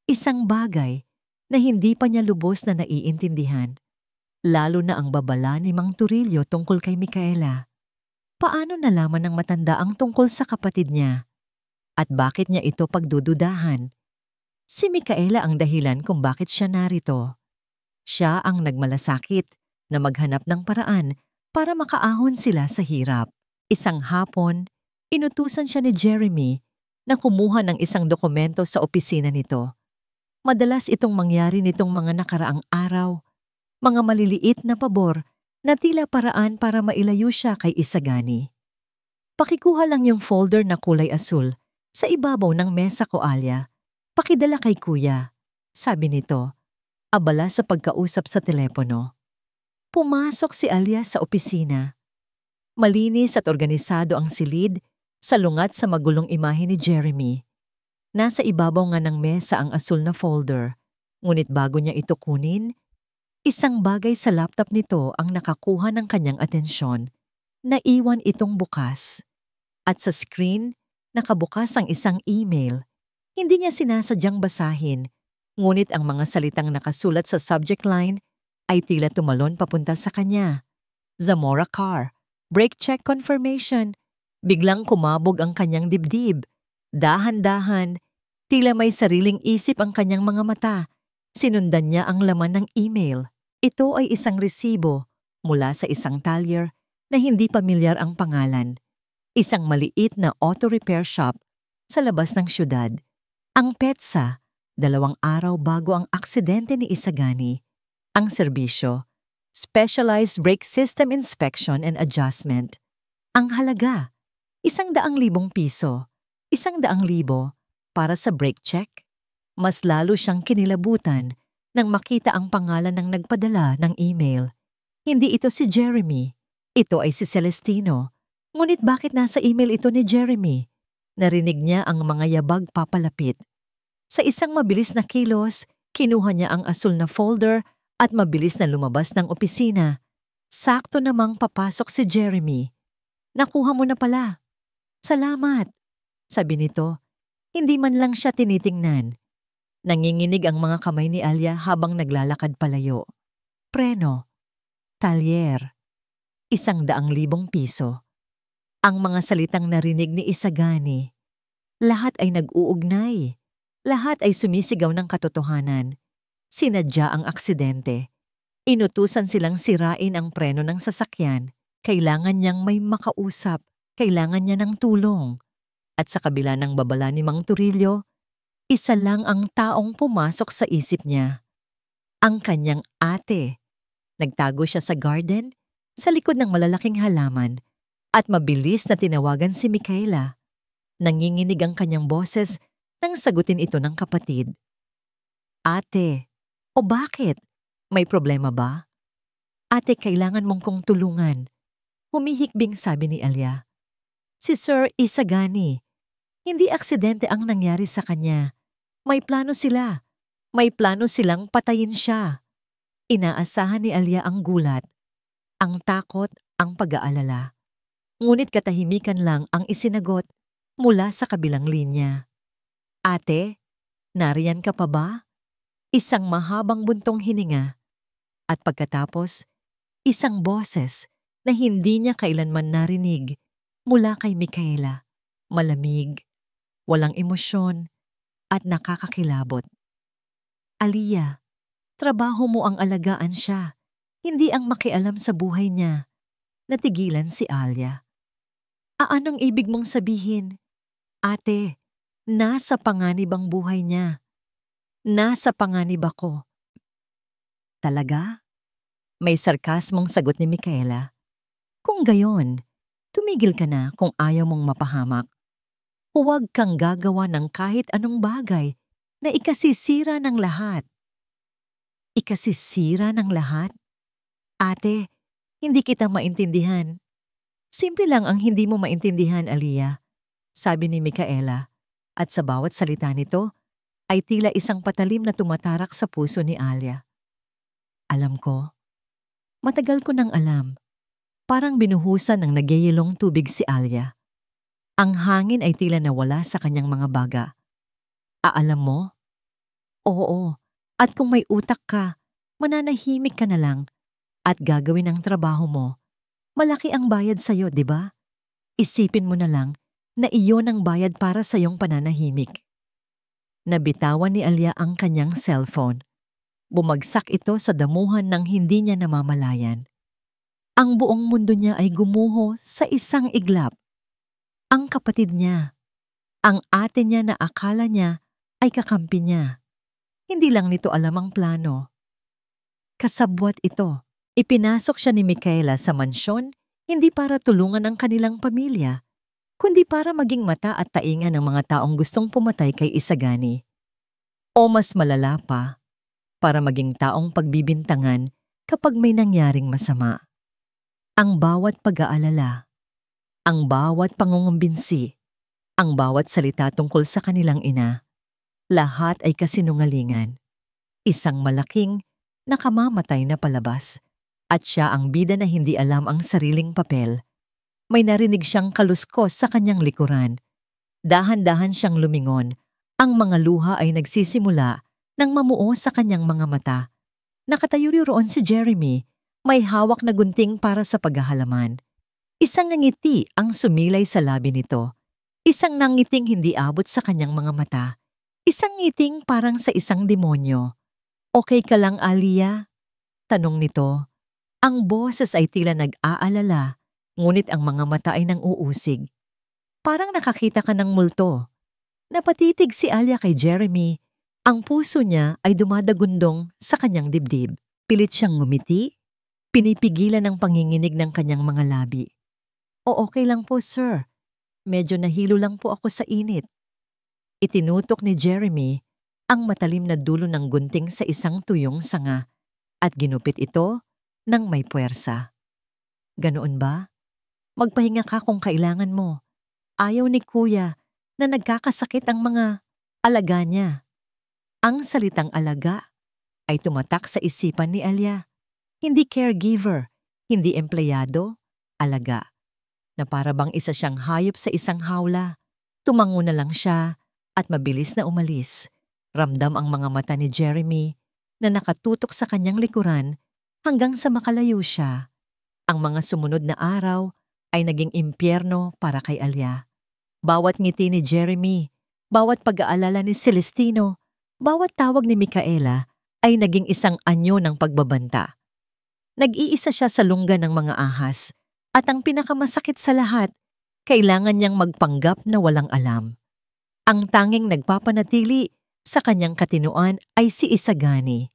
Isang bagay na hindi pa niya lubos na naiintindihan. Lalo na ang babala ni Mang Turillo tungkol kay Micaela. Paano nalaman ng matanda ang tungkol sa kapatid niya? At bakit niya ito pagdududahan? Si Micaela ang dahilan kung bakit siya narito. Siya ang nagmalasakit na maghanap ng paraan para makaahon sila sa hirap. Isang hapon, inutusan siya ni Jeremy na kumuha ng isang dokumento sa opisina nito. Madalas itong mangyari nitong mga nakaraang araw, mga maliliit na pabor na tila paraan para mailayo siya kay Isagani. "Pakikuha lang yung folder na kulay asul sa ibabaw ng mesa ko, Alia. Pakidala kay kuya," sabi nito, abala sa pagkausap sa telepono. Pumasok si Alia sa opisina. Malinis at organisado ang silid, salungat sa magulong imahe ni Jeremy. Nasa ibabaw nga ng mesa ang asul na folder, ngunit bago niya ito kunin, isang bagay sa laptop nito ang nakakuha ng kanyang atensyon. Naiwan itong bukas. At sa screen, nakabukas ang isang email. Hindi niya sinasadyang basahin, ngunit ang mga salitang nakasulat sa subject line ay tila tumalon papunta sa kanya. "Zamora Car. Brake check confirmation." Biglang kumabog ang kanyang dibdib. Dahan-dahan, tila may sariling isip ang kanyang mga mata. Sinundan niya ang laman ng email. Ito ay isang resibo mula sa isang talyer na hindi pamilyar ang pangalan. Isang maliit na auto repair shop sa labas ng syudad. Ang petsa, 2 araw bago ang aksidente ni Isagani. Ang serbisyo, Specialized Brake System Inspection and Adjustment. Ang halaga, 100,000 piso. 100,000 para sa brake check. Mas lalo siyang kinilabutan nang makita ang pangalan ng nagpadala ng email. Hindi ito si Jeremy. Ito ay si Celestino. Ngunit bakit nasa email ito ni Jeremy? Narinig niya ang mga yabag papalapit. Sa isang mabilis na kilos, kinuha niya ang asul na folder at mabilis na lumabas ng opisina. Sakto namang papasok si Jeremy. "Nakuha mo na pala." "Salamat," sabi nito. Hindi man lang siya tinitingnan. Nanginginig ang mga kamay ni Alia habang naglalakad palayo. Preno, talyer, 100,000 piso. Ang mga salitang narinig ni Isagani. Lahat ay nag-uugnay. Lahat ay sumisigaw ng katotohanan. Sinadya ang aksidente. Inutusan silang sirain ang preno ng sasakyan. Kailangan niyang may makausap. Kailangan niya ng tulong. At sa kabila ng babala ni Mang Turillo, isa lang ang taong pumasok sa isip niya. Ang kanyang ate. Nagtago siya sa garden, sa likod ng malalaking halaman, at mabilis na tinawagan si Micaela. Nanginginig ang kanyang boses Nang sagutin ito ng kapatid. Ate, o bakit? May problema ba? Ate, kailangan mong kong tulungan. Humihikbing sabi ni Alia. Si Sir Isagani. Hindi aksidente ang nangyari sa kanya. May plano sila. May plano silang patayin siya. Inaasahan ni Alia ang gulat, ang takot, ang pag-aalala. Ngunit katahimikan lang ang isinagot mula sa kabilang linya. Ate, nariyan ka pa ba? Isang mahabang buntong hininga. At pagkatapos, isang boses na hindi niya kailanman narinig mula kay Micaela. Malamig, walang emosyon, at nakakakilabot. Alia, trabaho mo ang alagaan siya, hindi ang makialam sa buhay niya. Natigilan si Alia. Anong ibig mong sabihin? Ate, nasa panganib ang buhay niya. Nasa panganib ako. Talaga? May sarkasmong sagot ni Micaela. Kung gayon, tumigil ka na kung ayaw mong mapahamak. Huwag kang gagawa ng kahit anong bagay na ikasisira ng lahat. Ikasisira ng lahat? Ate, hindi kita maintindihan. Simple lang ang hindi mo maintindihan, Alia, sabi ni Micaela, at sa bawat salita nito ay tila isang patalim na tumatarak sa puso ni Alia. Alam ko. Matagal ko nang alam. Parang binuhusan ng nagyayelong tubig si Alia. Ang hangin ay tila nawala sa kanyang mga baga. Alam mo? Oo, at kung may utak ka, mananahimik ka na lang at gagawin ang trabaho mo. Malaki ang bayad sa'yo, di ba? Isipin mo na lang na iyon ang bayad para sa iyong pananahimik. Nabitawan ni Alia ang kanyang cellphone. Bumagsak ito sa damuhan ng hindi niya namamalayan. Ang buong mundo niya ay gumuho sa isang iglap. Ang kapatid niya, ang ate niya na akala niya ay kakampi niya. Hindi lang nito alam ang plano. Kasabwat ito. Ipinasok siya ni Micaela sa mansyon hindi para tulungan ang kanilang pamilya, kundi para maging mata at tainga ng mga taong gustong pumatay kay Isagani. O mas malala pa, para maging taong pagbibintangan kapag may nangyaring masama. Ang bawat pag-aalala, ang bawat pangungumbinsi, ang bawat salita tungkol sa kanilang ina, lahat ay kasinungalingan. Isang malaking, nakamamatay na palabas, at siya ang bida na hindi alam ang sariling papel. May narinig siyang kaluskos sa kanyang likuran. Dahan-dahan siyang lumingon. Ang mga luha ay nagsisimula nang mamuo sa kanyang mga mata. Nakatayo roon si Jeremy, may hawak na gunting para sa paghahalaman. Isang ngiti ang sumilay sa labi nito. Isang nangiting hindi abot sa kanyang mga mata. Isang ngiting parang sa isang demonyo. Okay ka lang, Alia? Tanong nito. Ang boses ay tila nag-aalala, ngunit ang mga mata ay nang uusig. Parang nakakita ka ng multo. Napatitig si Alia kay Jeremy. Ang puso niya ay dumadagundong sa kanyang dibdib. Pilit siyang ngumiti. Pinipigilan ang panginginig ng kanyang mga labi. O okay lang po, sir. Medyo nahilo lang po ako sa init. Itinutok ni Jeremy ang matalim na dulo ng gunting sa isang tuyong sanga at ginupit ito ng may puwersa. Ganoon ba? Magpahinga ka kung kailangan mo. Ayaw ni Kuya na nagkakasakit ang mga alaga niya. Ang salitang alaga ay tumatak sa isipan ni Alia. Hindi caregiver, hindi empleyado, alaga. Na para bang isa siyang hayop sa isang hawla. Tumango na lang siya at mabilis na umalis. Ramdam ang mga mata ni Jeremy na nakatutok sa kanyang likuran hanggang sa makalayo siya. Ang mga sumunod na araw ay naging impyerno para kay Alia. Bawat ngiti ni Jeremy, bawat pag-aalala ni Celestino, bawat tawag ni Micaela ay naging isang anyo ng pagbabanta. Nag-iisa siya sa lungga ng mga ahas at ang pinakamasakit sa lahat, kailangan niyang magpanggap na walang alam. Ang tanging nagpapanatili sa kanyang katinuan ay si Isagani.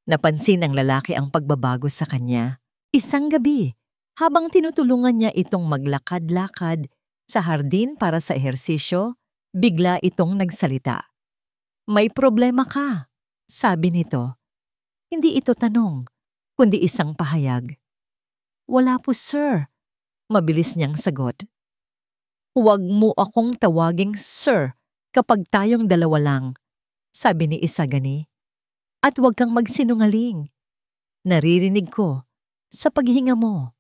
Napansin ng lalaki ang pagbabago sa kanya. Isang gabi, habang tinutulungan niya itong maglakad-lakad sa hardin para sa ehersisyo, bigla itong nagsalita. May problema ka, sabi nito. Hindi ito tanong, kundi isang pahayag. Wala po, sir. Mabilis niyang sagot. Huwag mo akong tawaging sir kapag tayong dalawa lang, sabi ni Isagani. At huwag kang magsinungaling. Naririnig ko sa paghinga mo.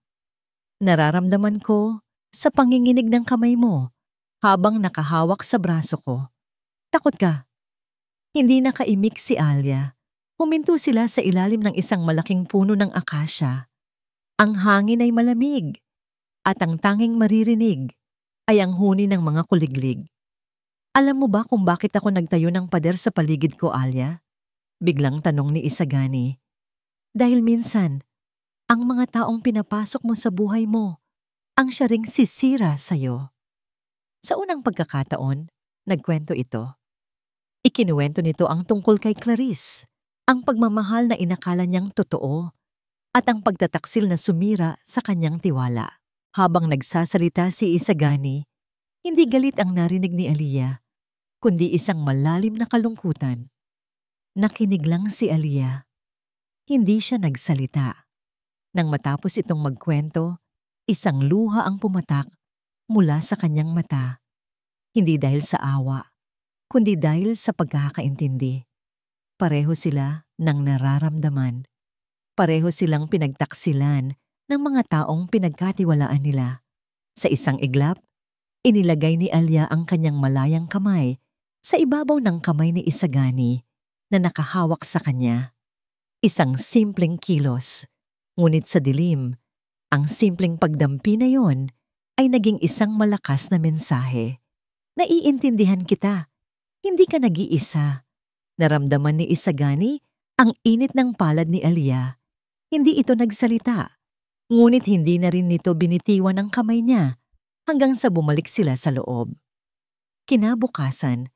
Nararamdaman ko sa panginginig ng kamay mo habang nakahawak sa braso ko. Takot ka. Hindi nakaimik si Alia. Huminto sila sa ilalim ng isang malaking puno ng akasya. Ang hangin ay malamig at ang tanging maririnig ay ang huni ng mga kuliglig. Alam mo ba kung bakit ako nagtayo ng pader sa paligid ko, Alia? Biglang tanong ni Isagani. Dahil minsan, ang mga taong pinapasok mo sa buhay mo ang siya ring sisira sa'yo. Sa unang pagkakataon, nagkwento ito. Ikinuwento nito ang tungkol kay Clarice, ang pagmamahal na inakala niyang totoo at ang pagtataksil na sumira sa kanyang tiwala. Habang nagsasalita si Isagani, hindi galit ang narinig ni Alia, kundi isang malalim na kalungkutan. Nakinig lang si Alia. Hindi siya nagsalita. Nang matapos itong magkwento, isang luha ang pumatak mula sa kanyang mata. Hindi dahil sa awa, kundi dahil sa pagkakaintindi. Pareho sila ng nararamdaman. Pareho silang pinagtaksilan ng mga taong pinagkatiwalaan nila. Sa isang iglap, inilagay ni Alia ang kanyang malayang kamay sa ibabaw ng kamay ni Isagani na nakahawak sa kanya. Isang simpleng kilos, ngunit sa dilim, ang simpleng pagdampi na yon ay naging isang malakas na mensahe. Naiintindihan kita, hindi ka nag-iisa. Naramdaman ni Isagani ang init ng palad ni Alia. Hindi ito nagsalita, ngunit hindi na rin nito binitiwan ang kamay niya hanggang sa bumalik sila sa loob. Kinabukasan,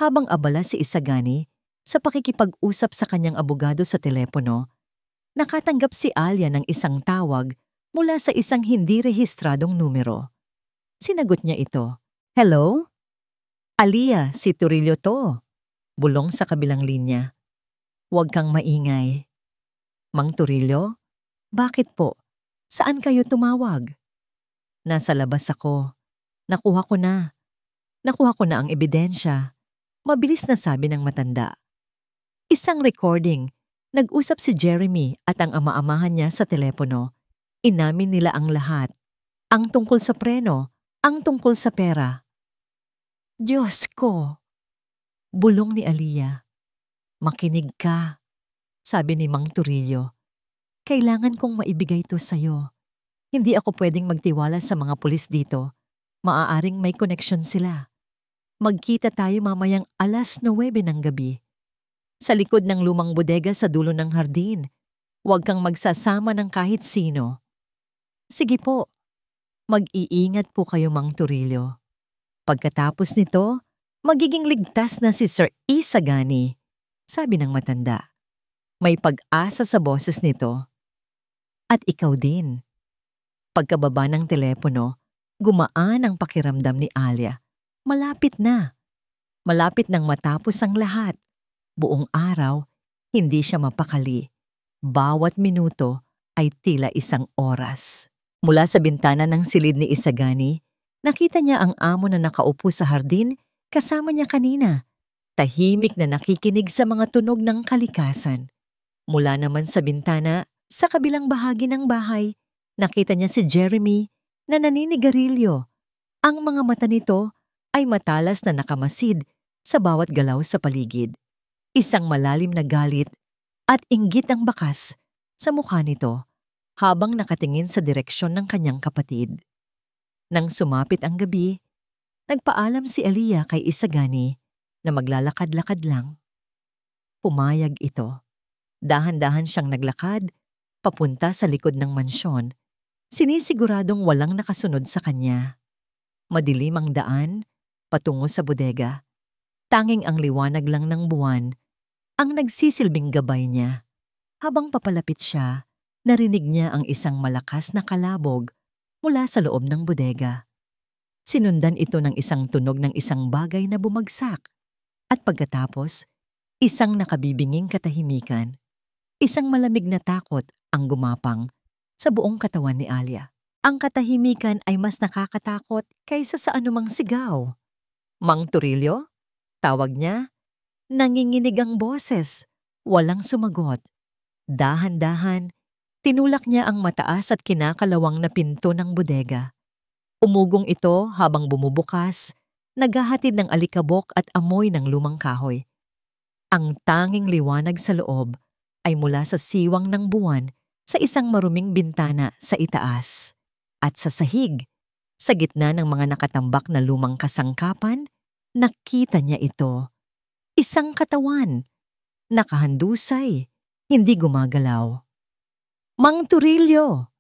habang abala si Isagani sa pakikipag-usap sa kanyang abogado sa telepono, nakatanggap si Alia ng isang tawag mula sa isang hindi rehistradong numero. Sinagot niya ito. Hello? Alia, si Turillo to. Bulong sa kabilang linya. Huwag kang maingay. Mang Turillo? Bakit po? Saan kayo tumawag? Nasa labas ako. Nakuha ko na. Nakuha ko na ang ebidensya. Mabilis na sabi ng matanda. Isang recording. Nag-usap si Jeremy at ang ama-amahan niya sa telepono. Inamin nila ang lahat. Ang tungkol sa preno, ang tungkol sa pera. Diyos ko! Bulong ni Alia. Makinig ka, sabi ni Mang Turillo. Kailangan kong maibigay ito sa'yo. Hindi ako pwedeng magtiwala sa mga pulis dito. Maaaring may koneksyon sila. Magkita tayo mamayang 9:00 ng gabi. Sa likod ng lumang bodega sa dulo ng hardin. Huwag kang magsasama ng kahit sino. Sige po. Mag-iingat po kayo, Mang Turillo. Pagkatapos nito, magiging ligtas na si Sir Isagani, sabi ng matanda. May pag-asa sa boses nito. At ikaw din. Pagkababa ng telepono, gumaan ang pakiramdam ni Alia. Malapit na. Malapit nang matapos ang lahat. Buong araw, hindi siya mapakali. Bawat minuto ay tila isang oras. Mula sa bintana ng silid ni Isagani, nakita niya ang amo na nakaupo sa hardin kasama niya kanina. Tahimik na nakikinig sa mga tunog ng kalikasan. Mula naman sa bintana, sa kabilang bahagi ng bahay, nakita niya si Jeremy na naninigarilyo. Ang mga mata nito ay matalas na nakamasid sa bawat galaw sa paligid. Isang malalim na galit at inggit ang bakas sa mukha nito habang nakatingin sa direksyon ng kanyang kapatid. Nang sumapit ang gabi, nagpaalam si Alia kay Isagani na maglalakad-lakad lang. Pumayag ito. Dahan-dahan siyang naglakad papunta sa likod ng mansyon, sinisiguradong walang nakasunod sa kanya. Madilim ang daan patungo sa bodega. Tanging ang liwanag lang ng buwan ang nagsisilbing gabay niya. Habang papalapit siya, narinig niya ang isang malakas na kalabog mula sa loob ng bodega. Sinundan ito ng isang tunog ng isang bagay na bumagsak At pagkatapos, isang nakabibinging katahimikan, isang malamig na takot ang gumapang sa buong katawan ni Alia. Ang katahimikan ay mas nakakatakot kaysa sa anumang sigaw. Mang Turilyo? Tawag niya. Nanginginig ang boses. Walang sumagot. Dahan-dahan, tinulak niya ang mataas at kinakalawang na pinto ng bodega. Umugong ito habang bumubukas, naghahatid ng alikabok at amoy ng lumang kahoy. Ang tanging liwanag sa loob ay mula sa siwang ng buwan sa isang maruming bintana sa itaas. At sa sahig, sa gitna ng mga nakatambak na lumang kasangkapan, nakita niya ito. Isang katawan, nakahandusay, hindi gumagalaw. Mang Turilyo!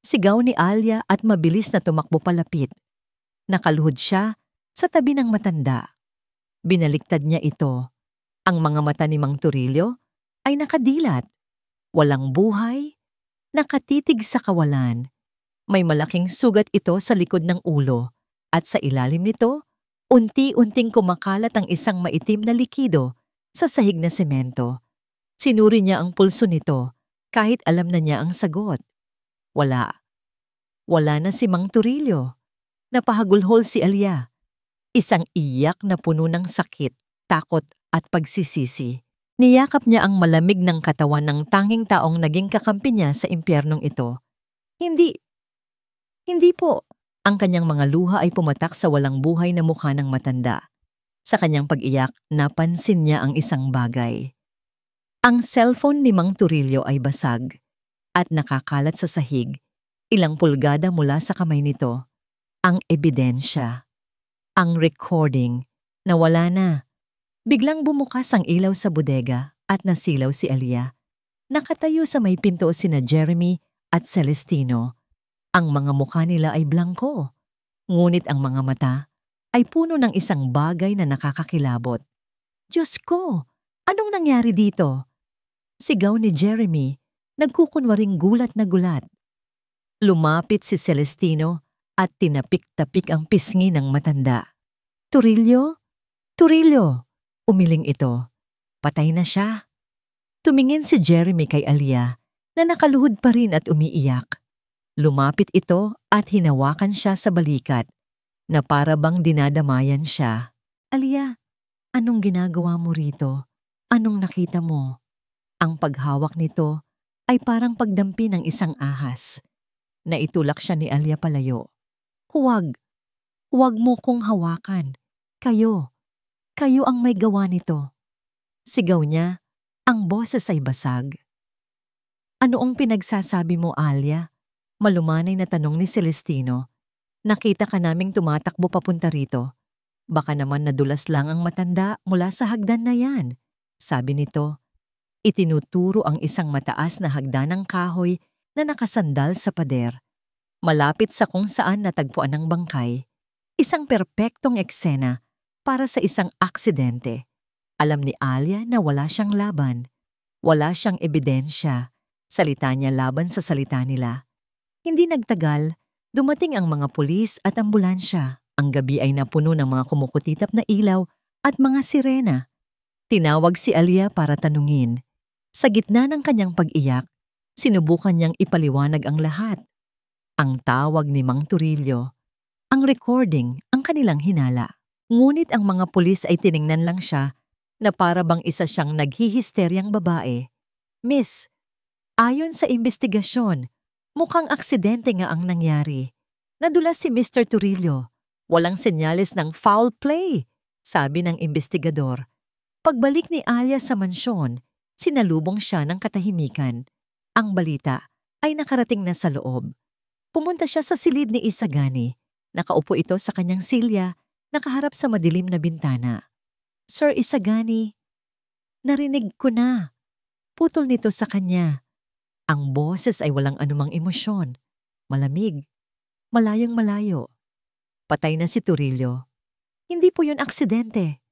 Sigaw ni Alia at mabilis na tumakbo palapit. Nakaluhod siya sa tabi ng matanda. Binaliktad niya ito. Ang mga mata ni Mang Turilyo ay nakadilat. Walang buhay, nakatitig sa kawalan. May malaking sugat ito sa likod ng ulo at sa ilalim nito, unti-unting kumakalat ang isang maitim na likido sa sahig na semento. Sinuri niya ang pulso nito kahit alam na niya ang sagot. Wala. Wala na si Mang Turilyo. Napahagulhol si Alia. Isang iyak na puno ng sakit, takot at pagsisisi. Niyakap niya ang malamig ng katawan ng tanging taong naging kakampi niya sa impyernong ito. Hindi po. Ang kanyang mga luha ay pumatak sa walang buhay na mukha ng matanda. Sa kanyang pag-iyak, napansin niya ang isang bagay. Ang cellphone ni Mang Turilyo ay basag at nakakalat sa sahig, ilang pulgada mula sa kamay nito. Ang ebidensya, ang recording, nawala na. Biglang bumukas ang ilaw sa bodega at nasilaw si Alia. Nakatayo sa may pinto sina Jeremy at Celestino. Ang mga mukha nila ay blangko, ngunit ang mga mata ay puno ng isang bagay na nakakakilabot. Diyos ko! Anong nangyari dito? Sigaw ni Jeremy, nagkukunwaring gulat na gulat. Lumapit si Celestino at tinapik-tapik ang pisngi ng matanda. Turilyo? Turilyo! Umiling ito. Patay na siya. Tumingin si Jeremy kay Alia na nakaluhod pa rin at umiiyak. Lumapit ito at hinawakan siya sa balikat na para bang dinadamayan siya. Alia, anong ginagawa mo rito? Anong nakita mo? Ang paghawak nito ay parang pagdampi ng isang ahas. Naitulak siya ni Alia palayo. Huwag mo kong hawakan. Kayo ang may gawa nito. Sigaw niya, ang boses ay basag. Ano ang pinagsasabi mo, Alia? Malumanay na tanong ni Celestino. Nakita ka naming tumatakbo papunta rito. Baka naman nadulas lang ang matanda mula sa hagdan na yan. Sabi nito, itinuturo ang isang mataas na hagdan ng kahoy na nakasandal sa pader. Malapit sa kung saan natagpuan ang bangkay. Isang perpektong eksena para sa isang aksidente. Alam ni Alia na wala siyang laban. Wala siyang ebidensya. Salita niya laban sa salita nila. Hindi nagtagal, dumating ang mga pulis at ambulansya. Ang gabi ay napuno ng mga kumukutitap na ilaw at mga sirena. Tinawag si Alia para tanungin. Sa gitna ng kanyang pag-iyak, sinubukan niyang ipaliwanag ang lahat. Ang tawag ni Mang Turilyo, ang recording, ang kanilang hinala. Ngunit ang mga pulis ay tiningnan lang siya na para bang isa siyang naghihisteryang babae. Miss, ayon sa investigasyon, mukhang aksidente nga ang nangyari. Nadulas si Mr. Turilyo. Walang senyales ng foul play, sabi ng investigador. Pagbalik ni Alia sa mansyon, sinalubong siya ng katahimikan. Ang balita ay nakarating na sa loob. Pumunta siya sa silid ni Isagani. Nakaupo ito sa kanyang silya, nakaharap sa madilim na bintana. Sir Isagani, narinig ko na. Putol nito sa kanya. Ang boses ay walang anumang emosyon. Malamig. Malayong malayo. Patay na si Turilyo. Hindi po yun aksidente.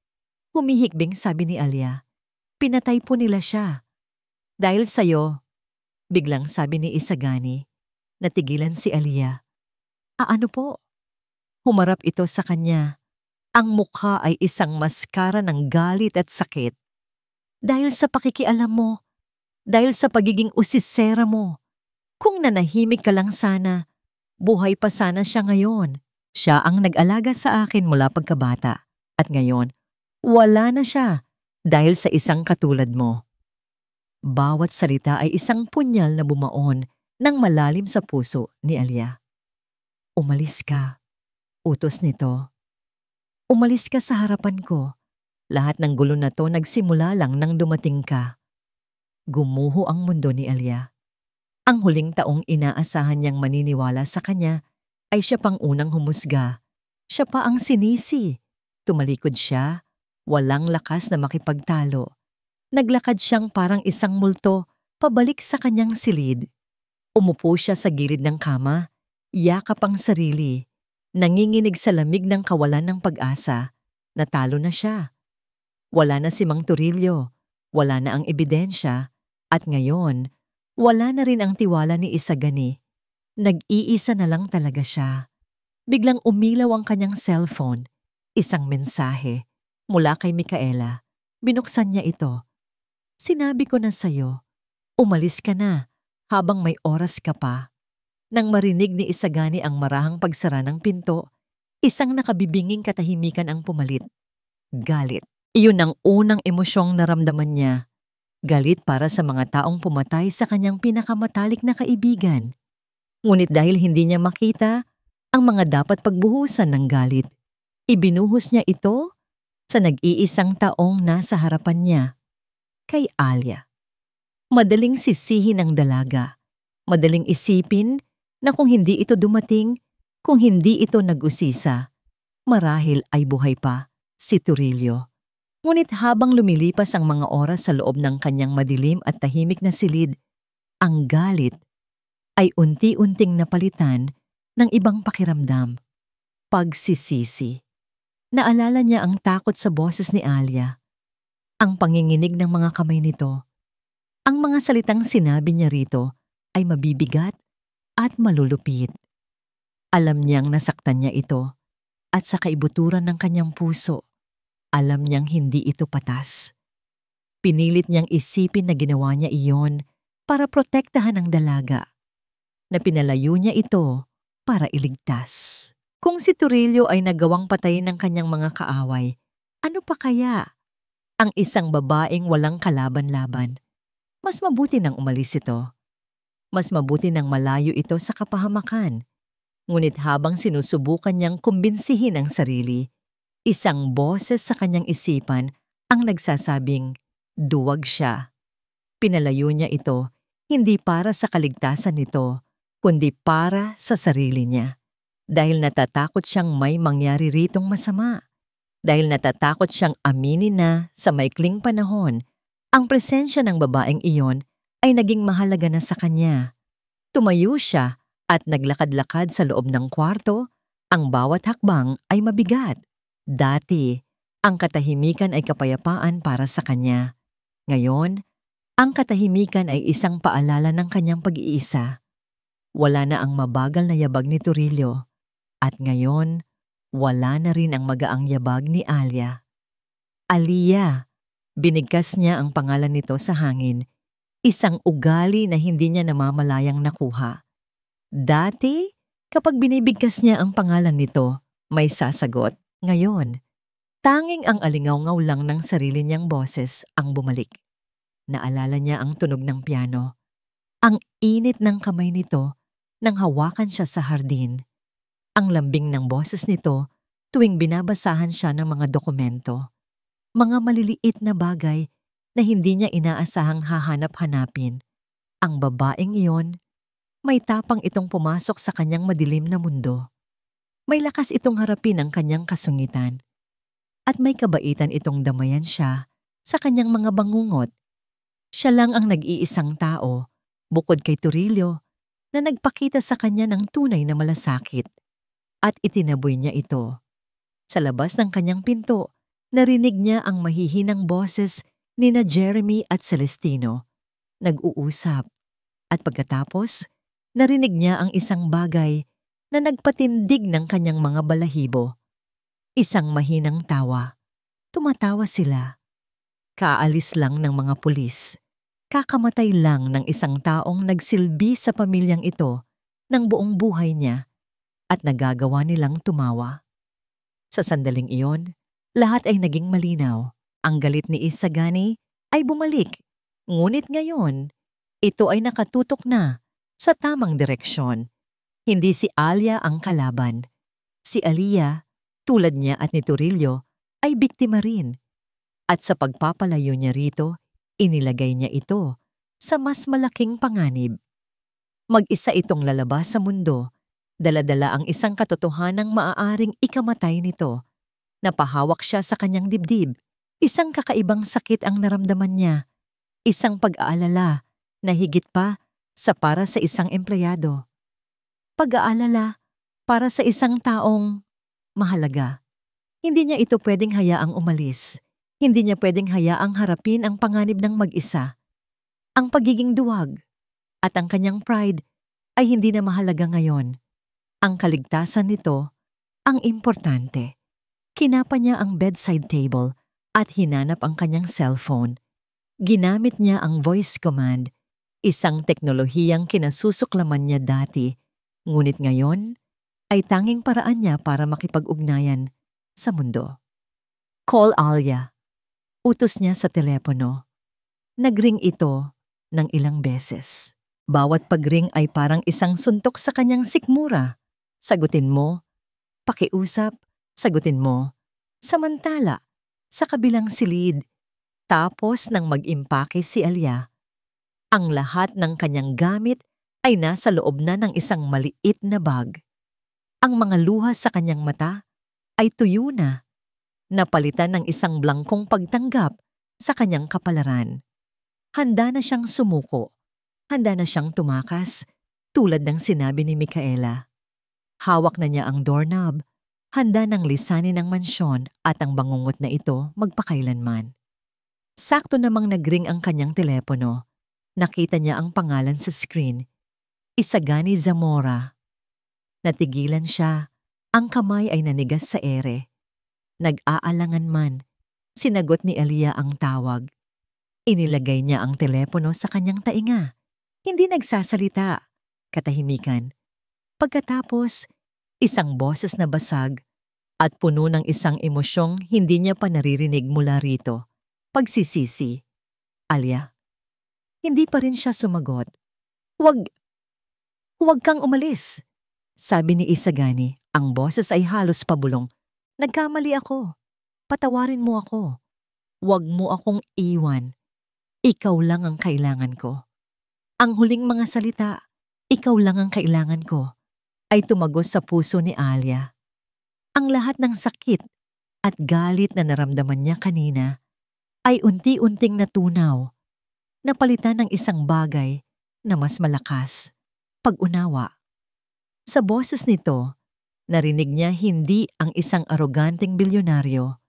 Humihikbing sabi ni Alia. Pinatay po nila siya. Dahil sa'yo, biglang sabi ni Isagani. Natigilan si Alia. Ano po? Humarap ito sa kanya. Ang mukha ay isang maskara ng galit at sakit. Dahil sa pakikialam mo, dahil sa pagiging usisera mo. Kung nanahimik ka lang sana, buhay pa sana siya ngayon. Siya ang nag-alaga sa akin mula pagkabata. At ngayon, wala na siya dahil sa isang katulad mo. Bawat salita ay isang punyal na bumaon ng malalim sa puso ni Alia. Umalis ka, utos nito. Umalis ka sa harapan ko. Lahat ng gulo na to nagsimula lang nang dumating ka. Gumuho ang mundo ni Alia. Ang huling taong inaasahan niyang maniniwala sa kanya ay siya pang unang humusga. Siya pa ang sinisi. Tumalikod siya, walang lakas na makipagtalo. Naglakad siyang parang isang multo pabalik sa kanyang silid. Umupo siya sa gilid ng kama, yakap ang sarili, nanginginig sa lamig ng kawalan ng pag-asa. Natalo na siya. Wala na si Mang Turillo, wala na ang ebidensya, at ngayon, wala na rin ang tiwala ni Isagani. Nag-iisa na lang talaga siya. Biglang umilaw ang kanyang cellphone. Isang mensahe mula kay Micaela. Binuksan niya ito. Sinabi ko na sa'yo, umalis ka na habang may oras ka pa. Nang marinig ni Isagani ang marahang pagsara ng pinto, isang nakabibinging katahimikan ang pumalit. Galit. Iyon ang unang emosyong naramdaman niya. Galit para sa mga taong pumatay sa kanyang pinakamatalik na kaibigan. Ngunit dahil hindi niya makita ang mga dapat pagbuhusan ng galit, ibinuhos niya ito sa nag-iisang taong nasa harapan niya, kay Alia. Madaling sisihin ang dalaga. Madaling isipin na kung hindi ito dumating, kung hindi ito nag-usisa, marahil ay buhay pa si Turillo. Ngunit habang lumilipas ang mga oras sa loob ng kanyang madilim at tahimik na silid, ang galit ay unti-unting napalitan ng ibang pakiramdam. Pagsisisi. Naalala niya ang takot sa boses ni Alia, ang panginginig ng mga kamay nito. Ang mga salitang sinabi niya rito ay mabibigat at malulupit. Alam niyang nasaktan niya ito at sa kaibuturan ng kanyang puso, alam niyang hindi ito patas. Pinilit niyang isipin na ginawa niya iyon para protektahan ang dalaga, na pinalayo niya ito para iligtas. Kung si Turillo ay nagawang patayin ng kanyang mga kaaway, ano pa kaya ang isang babaeng walang kalaban-laban? Mas mabuti nang umalis ito. Mas mabuti nang malayo ito sa kapahamakan. Ngunit habang sinusubukan niyang kumbinsihin ang sarili, isang boses sa kanyang isipan ang nagsasabing, duwag siya. Pinalayo niya ito, hindi para sa kaligtasan nito, kundi para sa sarili niya. Dahil natatakot siyang may mangyari ritong masama. Dahil natatakot siyang aminin na sa maikling panahon, ang presensya ng babaeng iyon ay naging mahalaga na sa kanya. Tumayo siya at naglakad-lakad sa loob ng kwarto, ang bawat hakbang ay mabigat. Dati, ang katahimikan ay kapayapaan para sa kanya. Ngayon, ang katahimikan ay isang paalala ng kanyang pag-iisa. Wala na ang mabagal na yabag ni Turillo. At ngayon, wala na rin ang magaang yabag ni Alia. Alia, binigkas niya ang pangalan nito sa hangin. Isang ugali na hindi niya namamalayang nakuha. Dati, kapag binibigkas niya ang pangalan nito, may sasagot. Ngayon, tanging ang alingaw-ngaw lang ng sarili niyang boses ang bumalik. Naalala niya ang tunog ng piano. Ang init ng kamay nito nang hawakan siya sa hardin. Ang lambing ng boses nito tuwing binabasahan siya ng mga dokumento. Mga maliliit na bagay na hindi niya inaasahang hahanap-hanapin. Ang babaeng iyon, may tapang itong pumasok sa kanyang madilim na mundo. May lakas itong harapin ang kanyang kasungitan. At may kabaitan itong damayan siya sa kanyang mga bangungot. Siya lang ang nag-iisang tao, bukod kay Turillo, na nagpakita sa kanya ng tunay na malasakit. At itinaboy niya ito. Sa labas ng kanyang pinto, narinig niya ang mahihinang boses ni na Jeremy at Celestino. Nag-uusap. At pagkatapos, narinig niya ang isang bagay na nagpatindig ng kanyang mga balahibo. Isang mahinang tawa. Tumatawa sila. Kaalis lang ng mga pulis. Kakamatay lang ng isang taong nagsilbi sa pamilyang ito ng buong buhay niya at nagagawa nilang tumawa. Sa sandaling iyon, lahat ay naging malinaw. Ang galit ni Isagani ay bumalik. Ngunit ngayon, ito ay nakatutok na sa tamang direksyon. Hindi si Alia ang kalaban. Si Alia, tulad niya at ni Turillo, ay biktima rin. At sa pagpapalayo niya rito, inilagay niya ito sa mas malaking panganib. Mag-isa itong lalabas sa mundo, dala-dala ang isang katotohanang maaaring ikamatay nito. Napahawak siya sa kanyang dibdib. Isang kakaibang sakit ang naramdaman niya. Isang pag-aalala na higit pa sa para sa isang empleyado. Pag-aalala para sa isang taong mahalaga. Hindi niya ito pwedeng hayaang umalis. Hindi niya pwedeng hayaang harapin ang panganib ng mag-isa. Ang pagiging duwag at ang kanyang pride ay hindi na mahalaga ngayon. Ang kaligtasan nito ang importante. Kinapa niya ang bedside table at hinanap ang kanyang cellphone. Ginamit niya ang voice command, isang teknolohiyang kinasusuklaman niya dati, ngunit ngayon ay tanging paraan niya para makipag-ugnayan sa mundo. Call Alia. Utos niya sa telepono. Nagring ito ng ilang beses. Bawat pagring ay parang isang suntok sa kanyang sikmura. Sagutin mo, pakiusap, sagutin mo. Samantala, sa kabilang silid, tapos nang mag-impake si Alia, ang lahat ng kanyang gamit ay nasa loob na ng isang maliit na bag. Ang mga luha sa kanyang mata ay tuyo na. Napalitan ng isang blangkong pagtanggap sa kanyang kapalaran. Handa na siyang sumuko. Handa na siyang tumakas, tulad ng sinabi ni Micaela. Hawak na niya ang doorknob. Handa ng lisanin ng mansyon at ang bangungot na ito magpakailanman. Sakto namang nagring ang kanyang telepono. Nakita niya ang pangalan sa screen. Isagani Zamora. Natigilan siya. Ang kamay ay nanigas sa ere. Nag-aalangan man, sinagot ni Alia ang tawag. Inilagay niya ang telepono sa kanyang tainga. Hindi nagsasalita. Katahimikan. Pagkatapos, isang boses na basag at puno ng isang emosyong hindi niya pa naririnig mula rito. Pagsisisi. Alia. Hindi pa rin siya sumagot. Huwag kang umalis. Sabi ni Isagani. Ang boses ay halos pabulong. Nagkamali ako. Patawarin mo ako. Huwag mo akong iwan. Ikaw lang ang kailangan ko. Ang huling mga salita, ikaw lang ang kailangan ko, ay tumagos sa puso ni Alia. Ang lahat ng sakit at galit na naramdaman niya kanina ay unti-unting natunaw, napalitan ng isang bagay na mas malakas, pag-unawa. Sa boses nito, narinig niya hindi ang isang aroganteng bilyonaryo,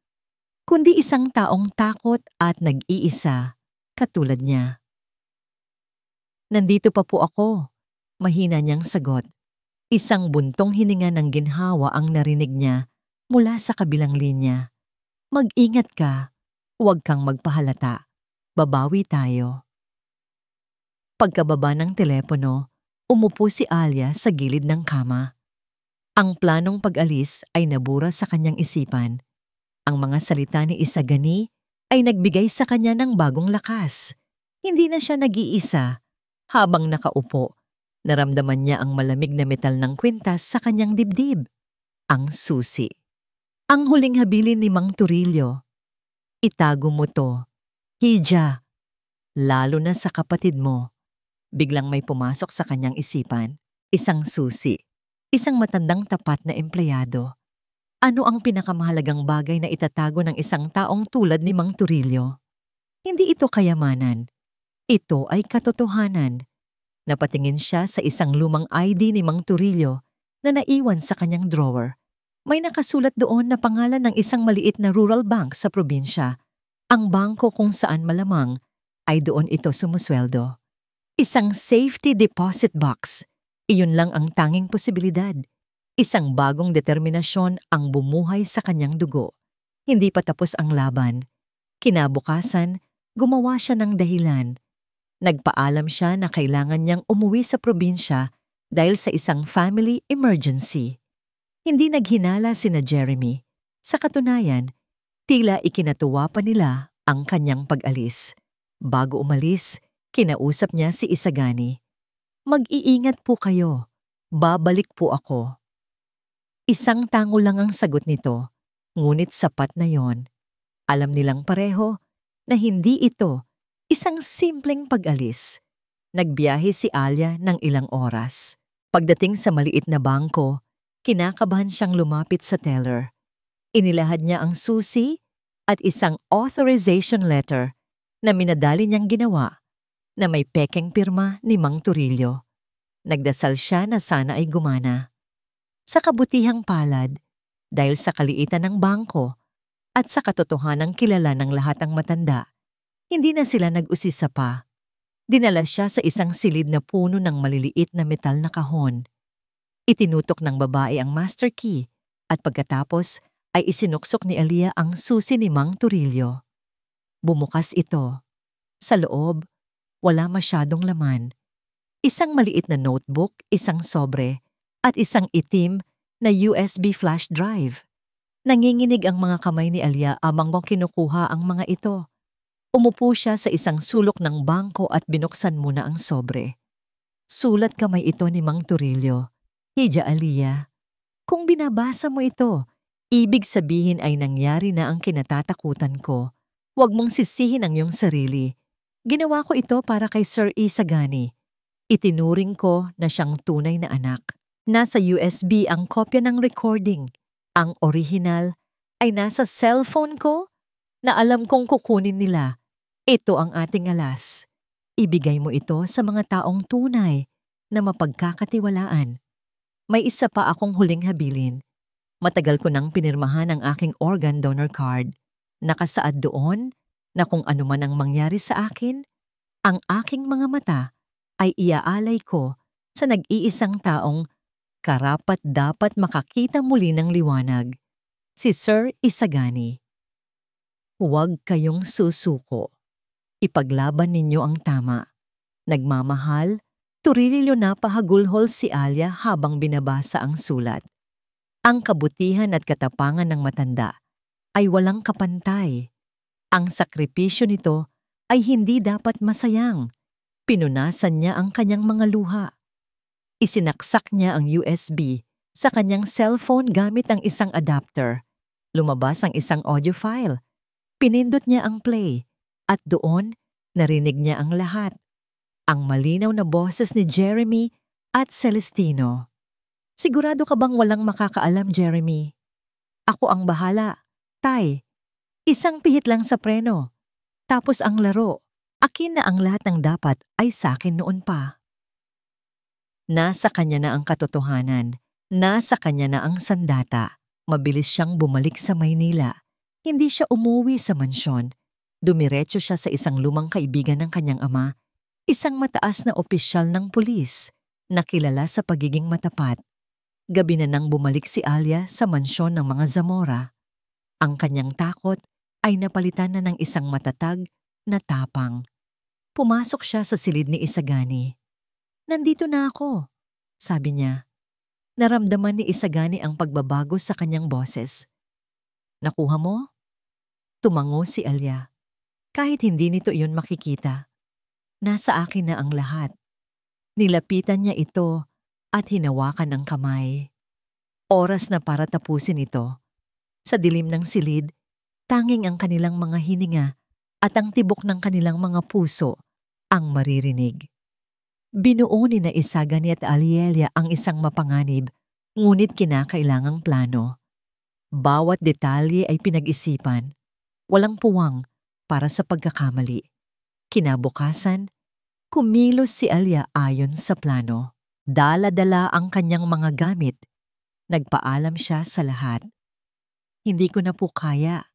kundi isang taong takot at nag-iisa katulad niya. Nandito pa po ako, mahina niyang sagot. Isang buntong hininga ng ginhawa ang narinig niya mula sa kabilang linya. Mag-ingat ka, huwag kang magpahalata. Babawi tayo. Pagkababa ng telepono, umupo si Alia sa gilid ng kama. Ang planong pag-alis ay nabura sa kanyang isipan. Ang mga salita ni Isagani ay nagbigay sa kanya ng bagong lakas. Hindi na siya nag-iisa. Habang nakaupo, naramdaman niya ang malamig na metal ng kwintas sa kanyang dibdib. Ang susi. Ang huling habilin ni Mang Turillo. Itago mo to. Hija. Lalo na sa kapatid mo. Biglang may pumasok sa kanyang isipan. Isang susi. Isang matandang tapat na empleyado. Ano ang pinakamahalagang bagay na itatago ng isang taong tulad ni Mang Turillo? Hindi ito kayamanan. Ito ay katotohanan. Napatingin siya sa isang lumang ID ni Mang Turillo na naiwan sa kanyang drawer. May nakasulat doon na pangalan ng isang maliit na rural bank sa probinsya. Ang bangko kung saan malamang ay doon ito sumusweldo. Isang safety deposit box. Iyon lang ang tanging posibilidad. Isang bagong determinasyon ang bumuhay sa kanyang dugo. Hindi pa tapos ang laban. Kinabukasan, gumawa siya ng dahilan. Nagpaalam siya na kailangan niyang umuwi sa probinsya dahil sa isang family emergency. Hindi naghinala sina Jeremy. Sa katunayan, tila ikinatuwa pa nila ang kanyang pag-alis. Bago umalis, kinausap niya si Isagani. "Mag-iingat po kayo. Babalik po ako." Isang tango lang ang sagot nito, ngunit sapat na yon. Alam nilang pareho na hindi ito isang simpleng pag-alis. Nagbiyahe si Alia ng ilang oras. Pagdating sa maliit na bangko, kinakabahan siyang lumapit sa teller. Inilahad niya ang susi at isang authorization letter na minadali niyang ginawa na may pekeng pirma ni Mang Turillo. Nagdasal siya na sana ay gumana. Sa kabutihang palad, dahil sa kaliitan ng bangko at sa katotohanang kilala ng lahat ang matanda, hindi na sila nag-usisa pa. Dinala siya sa isang silid na puno ng maliliit na metal na kahon. Itinutok ng babae ang master key at pagkatapos ay isinuksok ni Alia ang susi ni Mang Turillo. Bumukas ito. Sa loob, wala masyadong laman. Isang maliit na notebook, isang sobre, at isang itim na USB flash drive. Nanginginig ang mga kamay ni Alia habang kinukuha ang mga ito. Umupo siya sa isang sulok ng bangko at binuksan muna ang sobre. Sulat kamay ito ni Mang Turillo. "Hija Alia, kung binabasa mo ito, ibig sabihin ay nangyari na ang kinatatakutan ko. Huwag mong sisihin ang iyong sarili. Ginawa ko ito para kay Sir Isagani. Itinuring ko na siyang tunay na anak. Nasa USB ang kopya ng recording. Ang orihinal ay nasa cellphone ko na alam kong kukunin nila. Ito ang ating alas. Ibigay mo ito sa mga taong tunay na mapagkakatiwalaan. May isa pa akong huling habilin. Matagal ko nang pinirmahan ang aking organ donor card. Nakasaad doon na kung ano man ang mangyari sa akin, ang aking mga mata ay iaalay ko sa nag-iisang taong karapat-dapat makakita muli ng liwanag, si Sir Isagani. Huwag kayong susuko. Ipaglaban ninyo ang tama. Nagmamahal, Turillo na pahagulhol si Alia habang binabasa ang sulat. Ang kabutihan at katapangan ng matanda ay walang kapantay. Ang sakripisyo nito ay hindi dapat masayang. Pinunasan niya ang kanyang mga luha. Isinaksak niya ang USB sa kanyang cellphone gamit ang isang adapter. Lumabas ang isang audio file. Pinindot niya ang play at doon narinig niya ang lahat. Ang malinaw na boses ni Jeremy at Celestino. "Sigurado ka bang walang makakaalam, Jeremy? Ako ang bahala. Tay, isang pihit lang sa preno. Tapos ang laro. Akin na ang lahat ng dapat ay sa akin noon pa." Nasa kanya na ang katotohanan. Nasa kanya na ang sandata. Mabilis siyang bumalik sa Maynila. Hindi siya umuwi sa mansyon. Dumiretso siya sa isang lumang kaibigan ng kanyang ama, isang mataas na opisyal ng pulis na kilala sa pagiging matapat. Gabi na nang bumalik si Alia sa mansyon ng mga Zamora. Ang kanyang takot ay napalitan na ng isang matatag na tapang. Pumasok siya sa silid ni Isagani. "Nandito na ako," sabi niya. Naramdaman ni Isagani ang pagbabago sa kanyang boses. "Nakuha mo?" Tumango si Alia. Kahit hindi nito iyon makikita. Nasa akin na ang lahat. Nilapitan niya ito at hinawakan ang kamay. Oras na para tapusin ito. Sa dilim ng silid, tanging ang kanilang mga hininga at ang tibok ng kanilang mga puso ang maririnig. Binuo ni na Isagani at Alielia ang isang mapanganib, ngunit kinakailangang plano. Bawat detalye ay pinag-isipan. Walang puwang para sa pagkakamali. Kinabukasan, kumilos si Alia ayon sa plano. Dala-dala ang kanyang mga gamit. Nagpaalam siya sa lahat. "Hindi ko na po kaya,"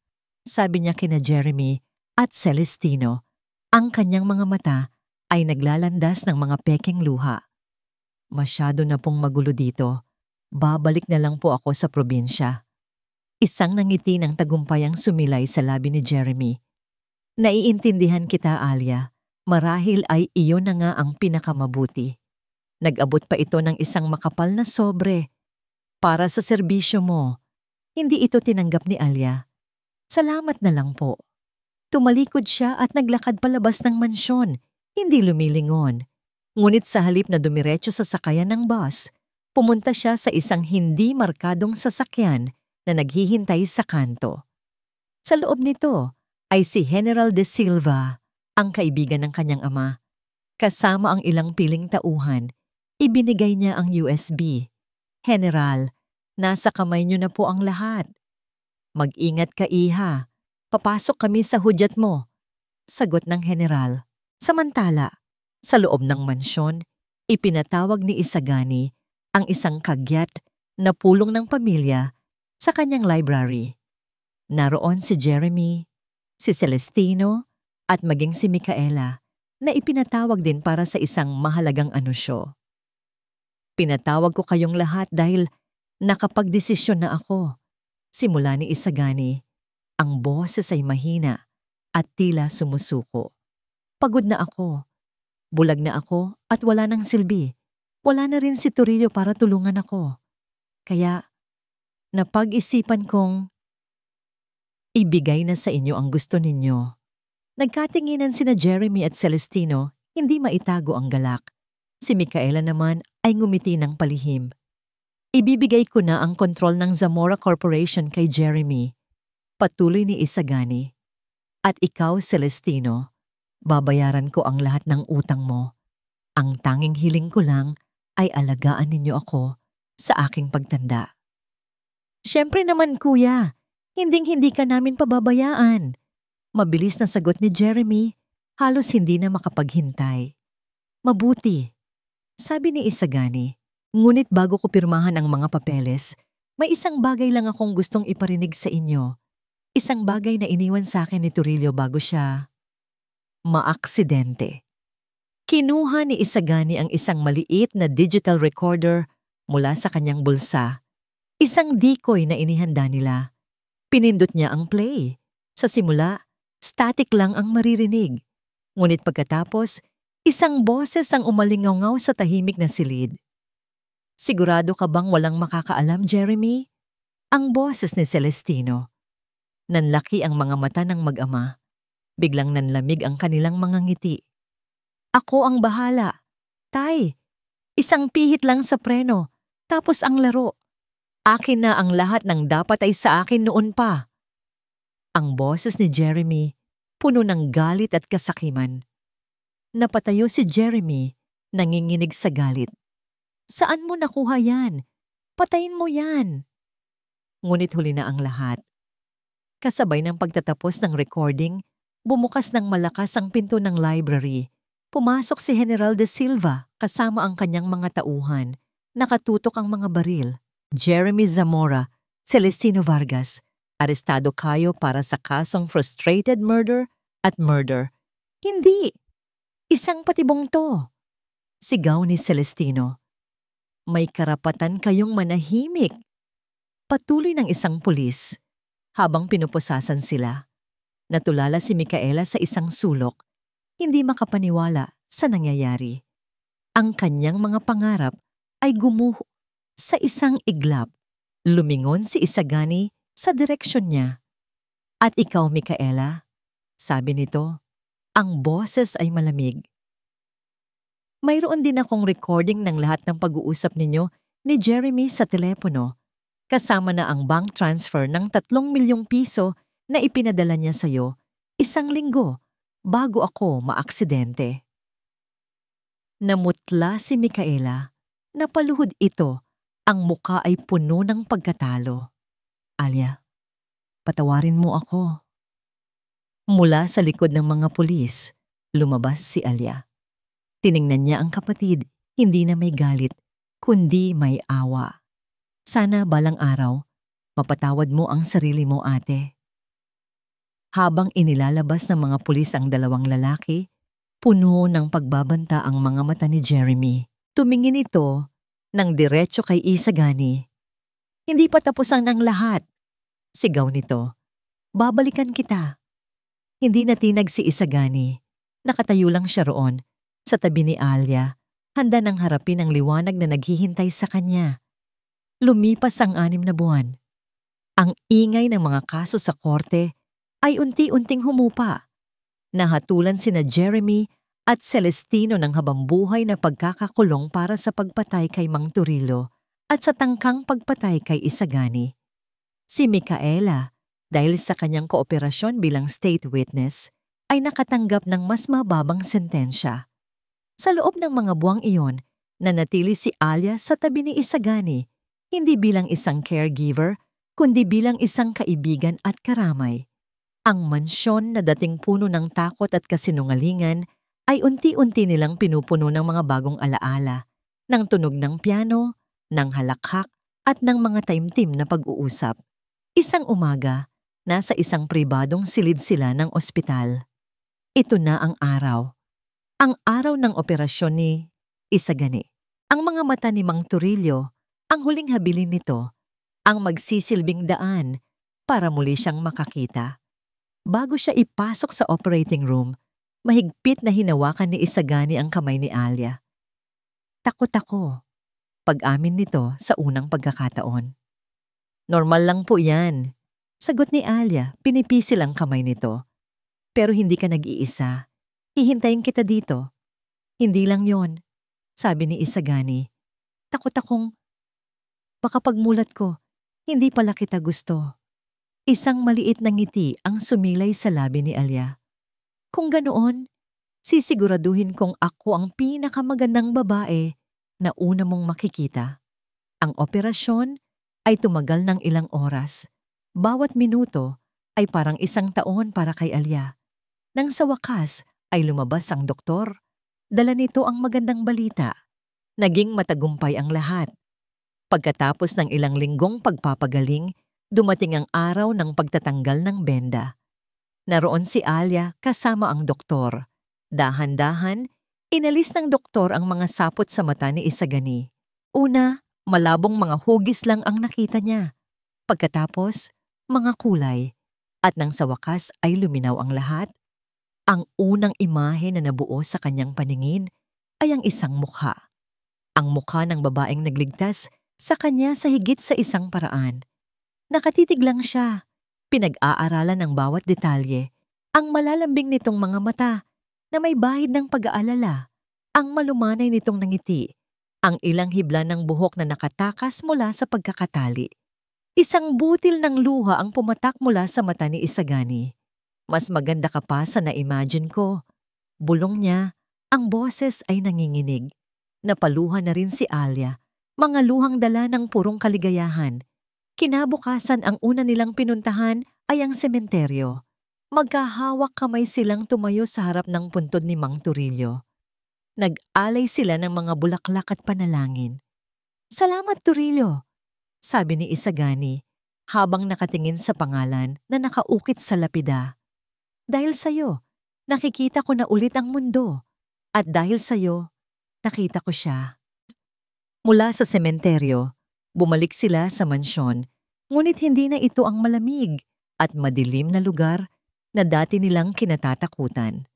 sabi niya kina Jeremy at Celestino. Ang kanyang mga mata ay naglalandas ng mga pekeng luha. "Masyado na pong magulo dito. Babalik na lang po ako sa probinsya. Isang nangiti ng tagumpay ang sumilay sa labi ni Jeremy. Naiintindihan kita, Alia. Marahil ay iyon na nga ang pinakamabuti. Nag-abot pa ito ng isang makapal na sobre. Para sa serbisyo mo. Hindi ito tinanggap ni Alia. Salamat na lang po. Tumalikod siya at naglakad palabas ng mansyon, hindi lumilingon. Ngunit sa halip na dumiretso sa sakayan ng bus, pumunta siya sa isang hindi markadong sasakyan na naghihintay sa kanto. Sa loob nito ay si General de Silva, ang kaibigan ng kanyang ama. Kasama ang ilang piling tauhan, ibinigay niya ang USB. General, nasa kamay niyo na po ang lahat. Mag-ingat ka, iha. Papasok kami sa hudyat mo. Sagot ng general. Samantala, sa loob ng mansyon, ipinatawag ni Isagani ang isang kagyat na pulong ng pamilya sa kanyang library. Naroon si Jeremy, si Celestino at maging si Micaela na ipinatawag din para sa isang mahalagang anusyo. Pinatawag ko kayong lahat dahil nakapagdesisyon na ako. Simula ni Isagani, ang boses ay mahina at tila sumusuko. Pagod na ako. Bulag na ako at wala nang silbi. Wala na rin si Torillo para tulungan ako. Kaya, napag-isipan kong ibigay na sa inyo ang gusto ninyo. Nagkatinginan sina Jeremy at Celestino, hindi maitago ang galak. Si Micaela naman ay ngumiti ng palihim. Ibibigay ko na ang kontrol ng Zamora Corporation kay Jeremy. Patuloy ni Isagani. At ikaw, Celestino, babayaran ko ang lahat ng utang mo. Ang tanging hiling ko lang ay alagaan ninyo ako sa aking pagtanda. Siyempre naman, kuya. Hinding-hindi ka namin pababayaan. Mabilis na sagot ni Jeremy, halos hindi na makapaghintay. Mabuti, sabi ni Isagani. Ngunit bago ko pirmahan ang mga papeles, may isang bagay lang akong gustong iparinig sa inyo. Isang bagay na iniwan sa akin ni Torillo bago siya maaksidente. Kinuha ni Isagani ang isang maliit na digital recorder mula sa kanyang bulsa. Isang decoy na inihanda nila. Pinindot niya ang play. Sa simula, static lang ang maririnig. Ngunit pagkatapos, isang boses ang umalingaw sa tahimik na silid. Sigurado ka bang walang makakaalam, Jeremy? Ang boses ni Celestino. Nanlaki ang mga mata ng mag-ama. Biglang nanlamig ang kanilang mga ngiti. Ako ang bahala. Tay, isang pihit lang sa preno, tapos ang laro. Akin na ang lahat ng dapat ay sa akin noon pa. Ang boses ni Jeremy, puno ng galit at kasakiman. Napatayo si Jeremy, nanginginig sa galit. Saan mo nakuha yan? Patayin mo yan. Ngunit huli na ang lahat. Kasabay ng pagtatapos ng recording, bumukas ng malakas ang pinto ng library. Pumasok si General de Silva kasama ang kanyang mga tauhan. Nakatutok ang mga baril. Jeremy Zamora, Celestino Vargas, arestado kayo para sa kasong frustrated murder at murder. Hindi! Isang patibong to. Sigaw ni Celestino. May karapatan kayong manahimik. Patuloy ng isang pulis. Habang pinupusasan sila, natulala si Micaela sa isang sulok, hindi makapaniwala sa nangyayari. Ang kanyang mga pangarap ay gumuho sa isang iglap. Lumingon si Isagani sa direksyon niya. At ikaw, Micaela, sabi nito, ang boses ay malamig. Mayroon din akong recording ng lahat ng pag-uusap ninyo ni Jeremy sa telepono, kasama na ang bank transfer ng 3 milyong piso na ipinadala niya sa iyo 1 linggo bago ako maaksidente. Namutla si Micaela. Napaluhod ito. Ang muka ay puno ng pagkatalo. Alia, patawarin mo ako. Mula sa likod ng mga pulis, lumabas si Alia. Tiningnan niya ang kapatid, hindi na may galit, kundi may awa. Sana balang araw, mapatawad mo ang sarili mo, ate. Habang inilalabas ng mga pulis ang 2 lalaki, puno ng pagbabanta ang mga mata ni Jeremy. Tumingin ito nang diretso kay Isagani. Hindi pa tapos ang lahat. Sigaw nito. Babalikan kita. Hindi natinag si Isagani. Nakatayo lang siya roon, sa tabi ni Alia, handa nang harapin ang liwanag na naghihintay sa kanya. Lumipas ang 6 na buwan. Ang ingay ng mga kaso sa korte ay unti-unting humupa. Nahatulan sina Jeremy at Celestino ng habambuhay na pagkakakulong para sa pagpatay kay Mang Turillo at sa tangkang pagpatay kay Isagani. Si Micaela, dahil sa kanyang kooperasyon bilang state witness, ay nakatanggap ng mas mababang sentensya. Sa loob ng mga buwang iyon, nanatili si Alia sa tabi ni Isagani, hindi bilang isang caregiver, kundi bilang isang kaibigan at karamay. Ang mansyon na dating puno ng takot at kasinungalingan ay unti-unti nilang pinupuno ng mga bagong alaala, ng tunog ng piano, ng halakhak at ng mga taimtim na pag-uusap. Isang umaga, nasa isang pribadong silid sila ng ospital. Ito na ang araw. Ang araw ng operasyon ni Isagani. Ang mga mata ni Mang Turillo, ang huling habilin nito, ang magsisilbing daan para muli siyang makakita. Bago siya ipasok sa operating room, mahigpit na hinawakan ni Isagani ang kamay ni Alia. Takot ako, pag-amin nito sa unang pagkakataon. Normal lang po yan, sagot ni Alia, pinipisil ang kamay nito. Pero hindi ka nag-iisa, hihintayin kita dito. Hindi lang yon, sabi ni Isagani. Takot akong, baka pagmulat ko, hindi pala kita gusto. Isang maliit na ngiti ang sumilay sa labi ni Alia. Kung ganoon, sisiguraduhin kong ako ang pinakamagandang babae na una mong makikita. Ang operasyon ay tumagal ng ilang oras. Bawat minuto ay parang 1 taon para kay Alia. Nang sa wakas ay lumabas ang doktor, dala nito ang magandang balita. Naging matagumpay ang lahat. Pagkatapos ng ilang linggong pagpapagaling, dumating ang araw ng pagtatanggal ng benda. Naroon si Alia kasama ang doktor. Dahan-dahan, inalis ng doktor ang mga sapot sa mata ni Isagani. Una, malabong mga hugis lang ang nakita niya. Pagkatapos, mga kulay. At nang sa wakas ay luminaw ang lahat, ang unang imahe na nabuo sa kanyang paningin ay ang isang mukha. Ang mukha ng babaeng nagligtas sa kanya sa higit sa isang paraan. Nakatitig lang siya. Pinag-aaralan ng bawat detalye. Ang malalambing nitong mga mata na may bahid ng pag-aalala. Ang malumanay nitong nangiti. Ang ilang hibla ng buhok na nakatakas mula sa pagkakatali. Isang butil ng luha ang pumatak mula sa mata ni Isagani. Mas maganda ka pa sa na-imagine ko. Bulong niya, ang boses ay nanginginig. Napaluha na rin si Alia. Mga luhang dala ng purong kaligayahan. Kinabukasan ang una nilang pinuntahan ay ang sementeryo. Magkahawak kamay silang tumayo sa harap ng puntod ni Mang Turillo. Nag-alay sila ng mga bulaklak at panalangin. Salamat Turillo, sabi ni Isagani habang nakatingin sa pangalan na nakaukit sa lapida. Dahil sa'yo, nakikita ko na ulit ang mundo. At dahil sa'yo, nakita ko siya. Mula sa sementeryo, bumalik sila sa mansyon, ngunit hindi na ito ang malamig at madilim na lugar na dati nilang kinatatakutan.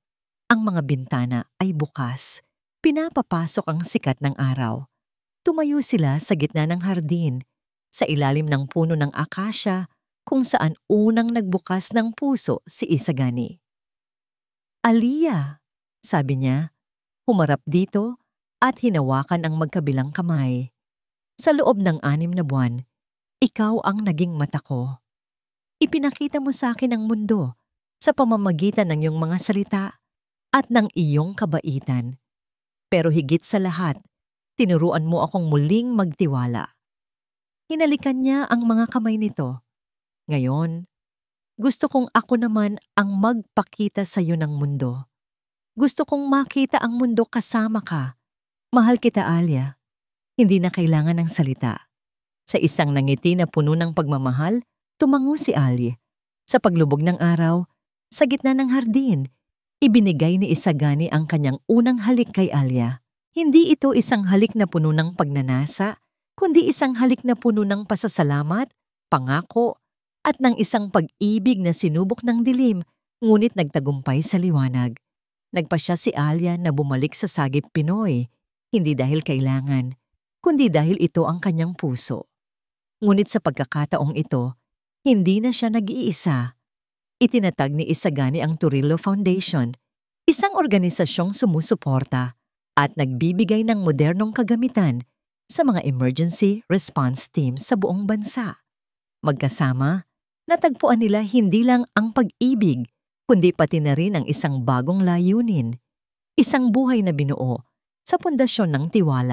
Ang mga bintana ay bukas, pinapapasok ang sikat ng araw. Tumayo sila sa gitna ng hardin, sa ilalim ng puno ng akasya, kung saan unang nagbukas ng puso si Isagani. Alia, sabi niya, humarap dito at hinawakan ang magkabilang kamay. Sa loob ng 6 na buwan, ikaw ang naging mata ko. Ipinakita mo sa akin ang mundo sa pamamagitan ng iyong mga salita at ng iyong kabaitan. Pero higit sa lahat, tinuruan mo akong muling magtiwala. Hinalikan niya ang mga kamay nito. Ngayon, gusto kong ako naman ang magpakita sa iyo ng mundo. Gusto kong makita ang mundo kasama ka. Mahal kita, Alia. Hindi na kailangan ng salita. Sa isang nangiti na puno ng pagmamahal, tumango si Alia. Sa paglubog ng araw, sa gitna ng hardin, ibinigay ni Isagani ang kanyang unang halik kay Alia. Hindi ito isang halik na puno ng pagnanasa, kundi isang halik na puno ng pasasalamat, pangako, at ng isang pag-ibig na sinubok ng dilim, ngunit nagtagumpay sa liwanag. Nagpasya si Alia na bumalik sa Sagip Pinoy, hindi dahil kailangan, kundi dahil ito ang kanyang puso. Ngunit sa pagkakataong ito, hindi na siya nag-iisa. Itinatag ni Isagani ang Turillo Foundation, isang organisasyong sumusuporta at nagbibigay ng modernong kagamitan sa mga emergency response team sa buong bansa. Magkasama, natagpuan nila hindi lang ang pag-ibig, kundi pati na rin ang isang bagong layunin, isang buhay na binuo sa pundasyon ng tiwala.